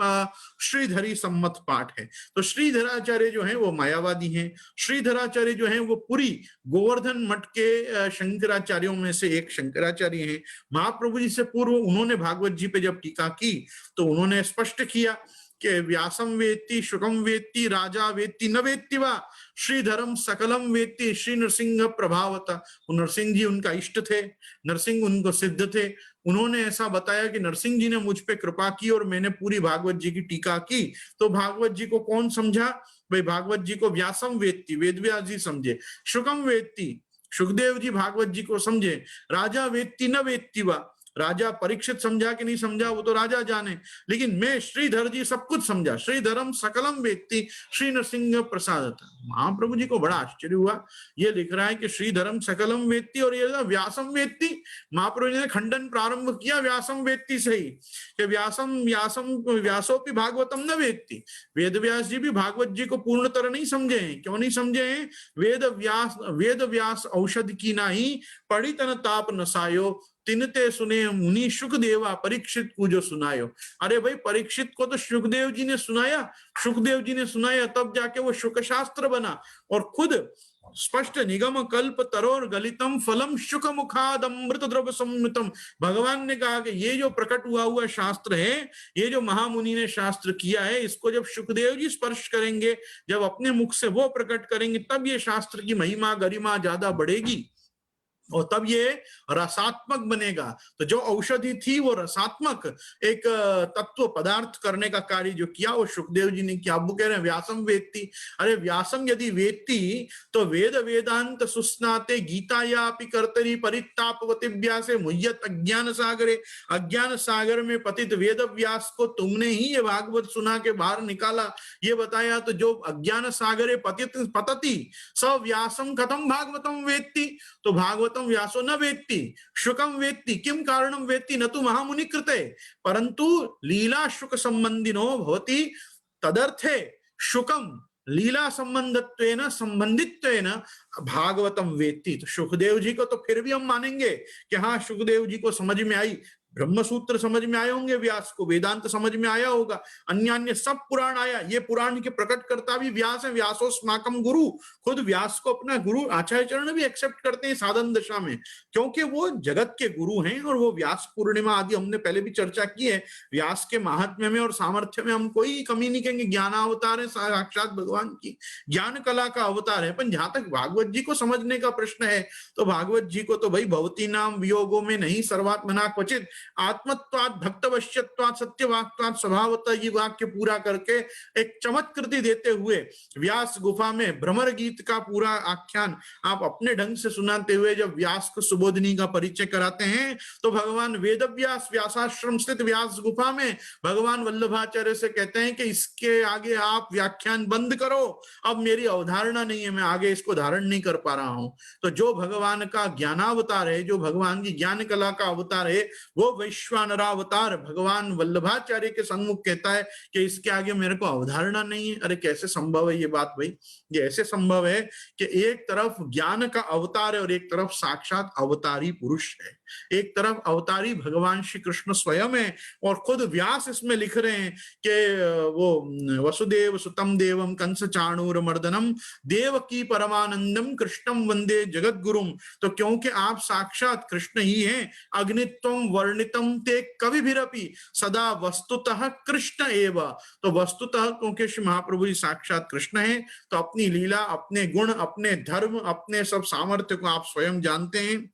श्रीधरी सम्मत पाठ है। तो श्रीधराचार्य जो है वो मायावादी हैं। श्रीधराचार्य जो है वो पूरी गोवर्धन मठ के शंकराचार्यों में से एक शंकराचार्य हैं। महाप्रभु जी से पूर्व उन्होंने भागवत जी पे जब टीका की तो उन्होंने स्पष्ट किया कि व्यासम वेत्ति शुकम वेत्ति राजा वेत्ति न वेत्ति वा श्रीधरम सकलम वेत्ति श्री नरसिंह प्रभावता। नरसिंह जी उनका इष्ट थे, नरसिंह उनको सिद्ध थे। उन्होंने ऐसा बताया कि नरसिंह जी ने मुझ पे कृपा की और मैंने पूरी भागवत जी की टीका की। तो भागवत जी को कौन समझा? भाई भागवत जी को व्यासम वेत्ति वेदव्यास जी समझे, शुकम वेत्ति सुखदेव जी भागवत जी को समझे, राजा वेत्ति न वेत्ति वा, राजा परीक्षित समझा कि नहीं समझा वो तो राजा जाने, लेकिन मैं श्रीधर जी सब कुछ समझा। श्रीधरम सकलम वेत्ति श्री नरसिंह प्रसाद। महाप्रभु जी को बड़ा आश्चर्य हुआ, ये लिख रहा है कि श्रीधरम सकलम वेत्ति और ये व्यासम वेत्ति। महाप्रभु जी ने खंडन प्रारंभ किया व्यासम वेत्ति से ही, कि व्यासोपि भागवतम न वेत्ति। वेद व्यास जी भी भागवत जी को पूर्ण तरह नहीं समझे हैं। क्यों नहीं समझे हैं? वेद व्यास औषध की नाही पढ़ी तन ताप नसायो, तिनते सुने मुनि सुखदेवा परीक्षित को जो सुनायो। अरे भाई, परीक्षित को तो सुखदेव जी ने सुनाया, सुखदेव जी ने सुनाया, तब जाके वो शुक शास्त्र बना। और खुद स्पष्ट निगम कल्प तरोर गलितम फलम शुक मुखाद अमृत द्रव सम्मितम, भगवान ने कहा कि ये जो प्रकट हुआ शास्त्र है, ये जो महामुनि ने शास्त्र किया है, इसको जब सुखदेव जी स्पर्श करेंगे, जब अपने मुख से वो प्रकट करेंगे, तब ये शास्त्र की महिमा गरिमा ज्यादा बढ़ेगी और तब ये रसात्मक बनेगा। तो जो औषधि थी वो रसात्मक एक तत्व पदार्थ करने का कार्य जो किया वो सुखदेव जी ने किया। अब वो कह रहे हैं व्यासम वेत्ति। अरे व्यासम यदि वेत्ति तो वेद वेदांत सुस्नाते गीतायापि कर्तरी परितापवति व्यासे मुह्यत अज्ञान सागरे, अज्ञान सागर में पतित वेद व्यास को तुमने ही ये भागवत सुना के बाहर निकाला, ये बताया। तो जो अज्ञान सागरे पतित पतति स व्यासम कथम भागवतम वेत्ति, तो भागवतम व्यासो न वेत्ति शुकम वेत्ति किम कारणम वेत्ति न तु महामुनि कृते परंतु लीला शुक संबंधिनो भवति तदर्थे शुकम लीला संबंधत्वेन संबंधित्वेन भागवतम वेत्ति। तो सुखदेव जी को तो फिर भी हम मानेंगे कि हाँ, सुखदेव जी को समझ में आई, ब्रह्म सूत्र समझ में आए होंगे, व्यास को वेदांत समझ में आया होगा, अन्य अन्य सब पुराण आया। ये पुराण के प्रकटकर्ता भी व्यास है, व्यासोस्माकम गुरु। खुद व्यास को अपना गुरु आचार्य चरण भी एक्सेप्ट करते हैं साधन दशा में, क्योंकि वो जगत के गुरु हैं। और वो व्यास पूर्णिमा आदि हमने पहले भी चर्चा की है। व्यास के महात्म्य में और सामर्थ्य में हम कोई कमी नहीं कहेंगे। ज्ञानावतार है, साक्षात भगवान की ज्ञान कला का अवतार है। पर जहां तक भागवत जी को समझने का प्रश्न है, तो भागवत जी को तो भाई भवती नाम वियोगों में नहीं सर्वात्मना क्वचित आत्मत्वात् भक्तवश्यत्वात् सत्यवाक्त्वात् स्वभावतः, ये वाक्य पूरा करके एक चमत्कृति देते हुए व्यास गुफा में भ्रमर गीत का पूरा आख्यान आप अपने ढंग से सुनाते हुए जब व्यास को सुबोधनी का परिचय कराते हैं, तो भगवान वेदव्यास व्यासाश्रम स्थित व्यास गुफा में भगवान वल्लभाचार्य से कहते हैं कि इसके आगे आप व्याख्यान बंद करो, अब मेरी अवधारणा नहीं है, मैं आगे इसको धारण नहीं कर पा रहा हूं। तो जो भगवान का ज्ञानावतार है, जो भगवान की ज्ञान कला का अवतार है, वो वैश्वानरावतार भगवान वल्लभाचार्य के सम्मुख कहता है कि इसके आगे मेरे को अवधारणा नहीं है। अरे कैसे संभव है ये बात भाई? ये ऐसे संभव है कि एक तरफ ज्ञान का अवतार है और एक तरफ साक्षात अवतारी पुरुष है, एक तरफ अवतारी भगवान श्री कृष्ण स्वयं है। और खुद व्यास इसमें लिख रहे हैं कि वो वसुदेव सुतम देवम कंस चाणूर मर्दनम देवकी परमानंदम कृष्णम वंदे जगत गुरुम। तो क्योंकि आप साक्षात कृष्ण ही हैं, अग्नित्वम वर्णितम ते कविभिरपि सदा वस्तुतः कृष्ण एव। तो वस्तुतः क्योंकि श्री महाप्रभु जी साक्षात कृष्ण हैं, तो अपनी लीला, अपने गुण, अपने धर्म, अपने सब सामर्थ्य को आप स्वयं जानते हैं।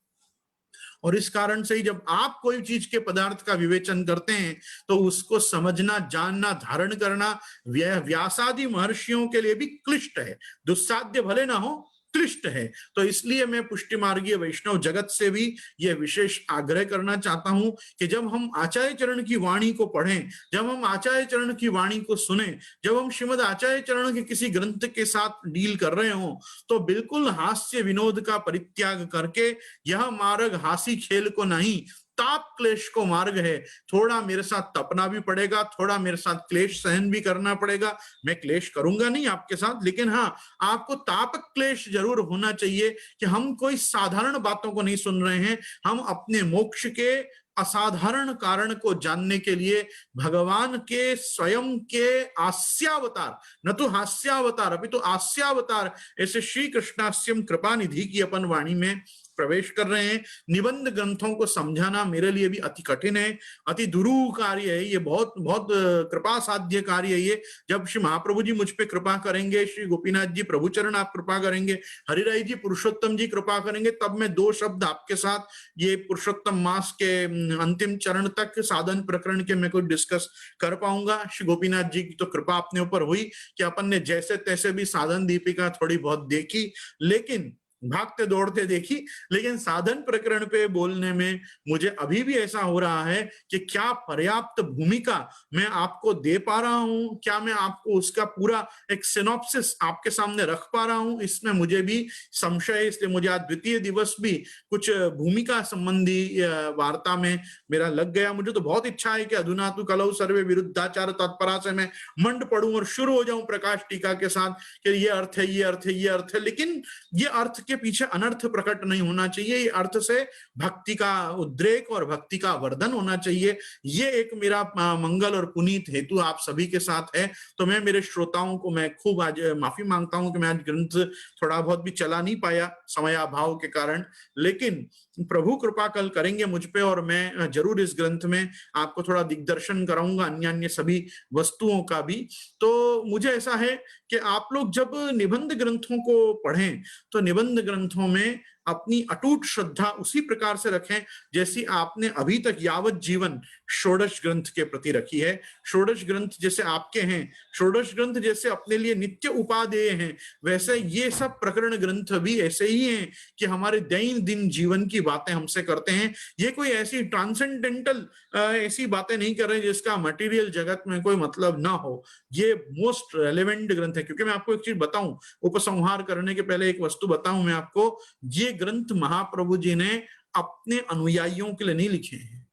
और इस कारण से ही जब आप कोई चीज के पदार्थ का विवेचन करते हैं, तो उसको समझना, जानना, धारण करना व्यासादि महर्षियों के लिए भी क्लिष्ट है। दुस्साध्य भले ना हो, क्लिष्ट है। तो इसलिए मैं पुष्टि मार्गीय वैष्णव जगत से भी यह विशेष आग्रह करना चाहता हूं कि जब हम आचार्य चरण की वाणी को पढ़ें, जब हम आचार्य चरण की वाणी को सुने, जब हम श्रीमद आचार्य चरण के किसी ग्रंथ के साथ डील कर रहे हो, तो बिल्कुल हास्य विनोद का परित्याग करके यह मार्ग हासी खेल को नहीं, ताप क्लेश को मार्ग है। थोड़ा मेरे साथ तपना भी पड़ेगा, थोड़ा मेरे साथ क्लेश सहन भी करना पड़ेगा। मैं क्लेश करूंगा नहीं आपके साथ, लेकिन हाँ, आपको ताप क्लेश जरूर होना चाहिए कि हम कोई साधारण बातों को नहीं सुन रहे हैं, हम अपने मोक्ष के असाधारण कारण को जानने के लिए भगवान के स्वयं के आस्यावतार, न तो हास्यावतार अभी तो आस्यावतार, ऐसे श्री कृष्णास्यम कृपा निधि की अपन वाणी में प्रवेश कर रहे हैं। निबंध ग्रंथों को समझाना मेरे लिए भी अति कठिन है, अति दुरूह कार्य है। ये बहुत बहुत कृपा साध्य कार्य है ये। जब श्री महाप्रभु जी मुझ पे कृपा करेंगे, श्री गोपीनाथ जी प्रभुचरण आप कृपा करेंगे, हरिराय जी पुरुषोत्तम जी कृपा करेंगे, तब मैं दो शब्द आपके साथ ये पुरुषोत्तम मास के अंतिम चरण तक साधन प्रकरण के मैं कोई डिस्कस कर पाऊंगा। श्री गोपीनाथ जी की तो कृपा अपने ऊपर हुई कि अपन ने जैसे तैसे भी साधन दीपिका थोड़ी बहुत देखी, लेकिन भागते दौड़ते देखी, लेकिन साधन प्रकरण पे बोलने में मुझे अभी भी ऐसा हो रहा है कि क्या पर्याप्त भूमिका मैं आपको दे पा रहा हूं, क्या मैं आपको उसका पूरा एक सिनॉप्सिस आपके सामने रख पा रहा हूं, इसमें मुझे भी संशय। इसलिए मुझे आज द्वितीय दिवस भी कुछ भूमिका संबंधी वार्ता में मेरा लग गया। मुझे तो बहुत इच्छा है कि अधुना तु कलौ सर्वे विरुद्धाचार तत्परा से मैं मंड पढ़ूं और शुरू हो जाऊं प्रकाश टीका के साथ कि ये अर्थ है, ये अर्थ है, ये अर्थ है। लेकिन ये अर्थ के पीछे अनर्थ प्रकट नहीं होना चाहिए, ये अर्थ से भक्ति का उद्रेक और भक्ति का वर्धन होना चाहिए। ये एक मेरा मंगल और पुनीत हेतु आप सभी के साथ है। तो मैं मेरे श्रोताओं को मैं खूब आज माफी मांगता हूं कि मैं आज ग्रंथ थोड़ा बहुत भी चला नहीं पाया समय अभाव के कारण, लेकिन प्रभु कृपा कल करेंगे मुझ पे और मैं जरूर इस ग्रंथ में आपको थोड़ा दिग्दर्शन कराऊंगा अन्य अन्य सभी वस्तुओं का भी। तो मुझे ऐसा है कि आप लोग जब निबंध ग्रंथों को पढ़ें तो निबंध ग्रंथों में अपनी अटूट श्रद्धा उसी प्रकार से रखें जैसी आपने अभी तक यावत जीवन षोडश ग्रंथ के प्रति रखी है। षोडश ग्रंथ जैसे आपके हैं, षोडश ग्रंथ जैसे अपने लिए नित्य उपादेय हैं, वैसे ये सब प्रकरण ग्रंथ भी ऐसे ही हैं कि हमारे दैनंदिन जीवन की बातें हमसे करते हैं। ये कोई ऐसी ट्रांसेंडेंटल ऐसी बातें नहीं कर रहे जिसका मटेरियल जगत में कोई मतलब ना हो। ये मोस्ट रेलेवेंट ग्रंथ है। क्योंकि मैं आपको एक चीज बताऊं, उपसंहार करने के पहले एक वस्तु बताऊं मैं आपको, ये ग्रंथ महाप्रभु जी ने अपने अनुयायियों के लिए नहीं लिखे हैं।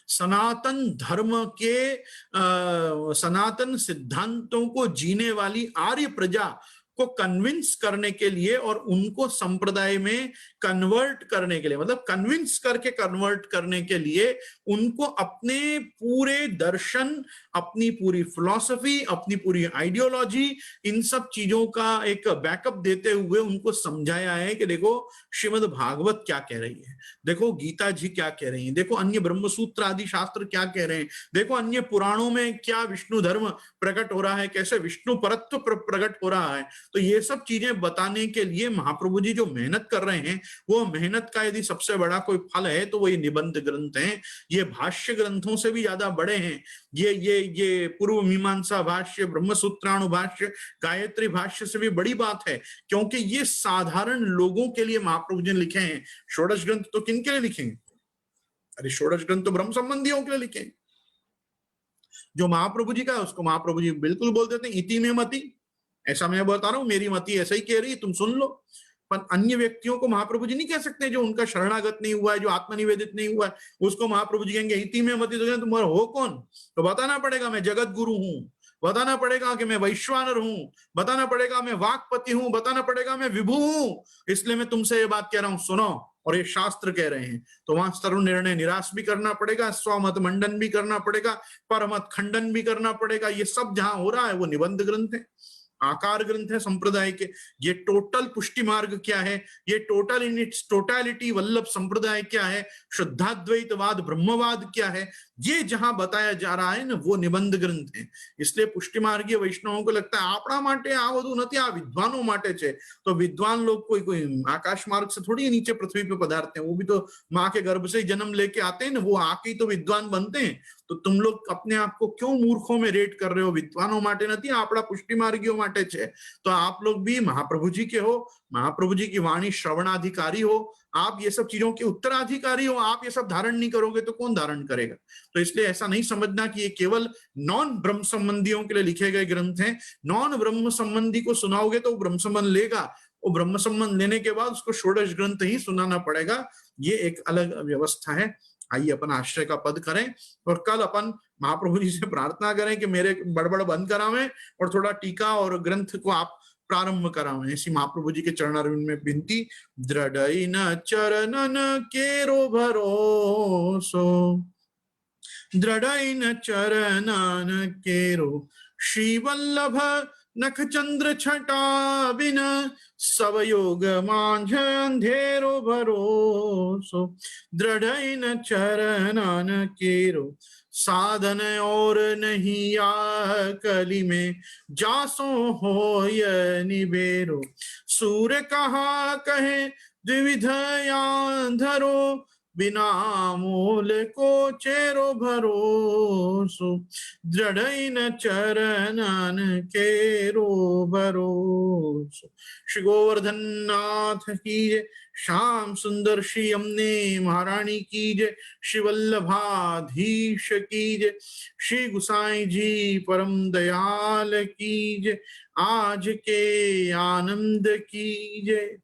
सनातन धर्म के सनातन सिद्धांतों को जीने वाली आर्य प्रजा को कन्विंस करने के लिए और उनको संप्रदाय में कन्वर्ट करने के लिए, मतलब कन्विंस करके कन्वर्ट करने के लिए उनको अपने पूरे दर्शन, अपनी पूरी फिलॉसफी, अपनी पूरी आइडियोलॉजी, इन सब चीजों का एक बैकअप देते हुए उनको समझाया है कि देखो श्रीमद् भागवत क्या कह रही है, देखो गीता जी क्या कह रही है, देखो अन्य ब्रह्मसूत्र आदि शास्त्र क्या कह रहे हैं, देखो अन्य पुराणों में क्या विष्णु धर्म प्रकट हो रहा है, कैसे विष्णु परत्व प्रकट हो रहा है। तो ये सब चीजें बताने के लिए महाप्रभु जी जो मेहनत कर रहे हैं, वो मेहनत का यदि सबसे बड़ा कोई फल है तो वो ये निबंध ग्रंथ हैं। ये भाष्य ग्रंथों से भी ज्यादा बड़े हैं। ये पूर्व मीमांसा भाष्य, ब्रह्मसूत्राणु भाष्य, गायत्री भाष्य से भी बड़ी बात है, क्योंकि ये साधारण लोगों के लिए महाप्रभु जी ने लिखे हैं। षोडश ग्रंथ तो किन के लिए लिखेंगे? अरे षोडश ग्रंथ तो ब्रह्म संबंधियों के लिए लिखे। जो महाप्रभु जी का है उसको महाप्रभु जी बिल्कुल बोल देते हैं इति में मति, ऐसा मैं बता रहा हूं, मेरी मति ऐसा ही कह रही है, तुम सुन लो। पर अन्य व्यक्तियों को महाप्रभु जी नहीं कह सकते, जो उनका शरणागत नहीं हुआ है, जो आत्मनिवेदित नहीं हुआ है, उसको महाप्रभु जी कहेंगे इति में मति। तो तुम हो कौन? तो बताना पड़ेगा मैं जगत गुरु हूं, बताना पड़ेगा कि मैं वैश्वानर हूं, बताना पड़ेगा मैं वाक्पति हूं, बताना पड़ेगा मैं विभु हूं। इसलिए मैं तुमसे ये बात कह रहा हूं, सुनो, और ये शास्त्र कह रहे हैं। तो वहां तरुण निर्णय निराश भी करना पड़ेगा, स्वमत मंडन भी करना पड़ेगा, परमत खंडन भी करना पड़ेगा। ये सब जहां हो रहा है वो निबंध ग्रंथ है, आकार ग्रंथ है संप्रदाय के। ये टोटल पुष्टि मार्ग क्या है, ये total in its totality Vallabh संप्रदाय क्या है, शुद्धाद्वैतवाद ब्रह्मवाद क्या है, ये जहां बताया जा रहा है ना, वो निबंध ग्रंथ है। इसलिए पुष्टि मार्गीय वैष्णवों को लगता है आपड़ा माटे आ वधु नथी, आ विद्वानों माटे छे। तो विद्वान लोग कोई आकाश मार्ग से थोड़ी नीचे पृथ्वी पे पधारते हैं, वो भी तो माँ के गर्भ से ही जन्म लेके आते हैं ना, वो आके ही तो विद्वान बनते हैं। तो तुम लोग अपने आप को क्यों मूर्खों में रेट कर रहे हो? विद्वानों माटे नहीं, आपड़ा पुष्टि मार्गियों माटे छे। तो आप लोग भी महाप्रभु जी के हो, महाप्रभु जी की वाणी श्रवणाधिकारी हो, आप ये सब चीजों के उत्तराधिकारी हो। आप ये सब धारण नहीं करोगे तो कौन धारण करेगा? तो इसलिए ऐसा नहीं समझना कि ये केवल नॉन ब्रह्म संबंधियों के लिए लिखे गए ग्रंथ हैं। नॉन ब्रह्म संबंधी को सुनाओगे तो वो ब्रह्म संबंध लेगा, वो ब्रह्म संबंध लेने के बाद उसको षोडश ग्रंथ ही सुनाना पड़ेगा। ये एक अलग व्यवस्था है। आइए अपन आश्रय का पद करें और कल अपन महाप्रभु जी से प्रार्थना करें कि मेरे बड़बड़ बंद करावें और थोड़ा टीका और ग्रंथ को आप प्रारंभ करावें। ऐसी महाप्रभु जी के चरणारविंद में विनती। दृढ़ई न चरणन केरो भरोसो, दृढ़ई न चरणन केरो, श्री वल्लभ नख चंद्र छटा बिन, सब योग मांझ अंधेरो भरोसो, दृढ़ई न चरणन केरो, साधन और नहीं आ कली में, जासो हो य निबेरो, सूर्य कहा कहे द्विविध धरो, बिना मूल को चेरो भरोसो, दृढ़ई न चरणन केरो भरोसो। श्री गोवर्धन नाथ की जय, श्याम सुंदर श्री यमुने महारानी की जय, श्री वल्लभाधीश की जय, श्री गुसाई जी परम दयाल की जय, आज के आनंद की जय।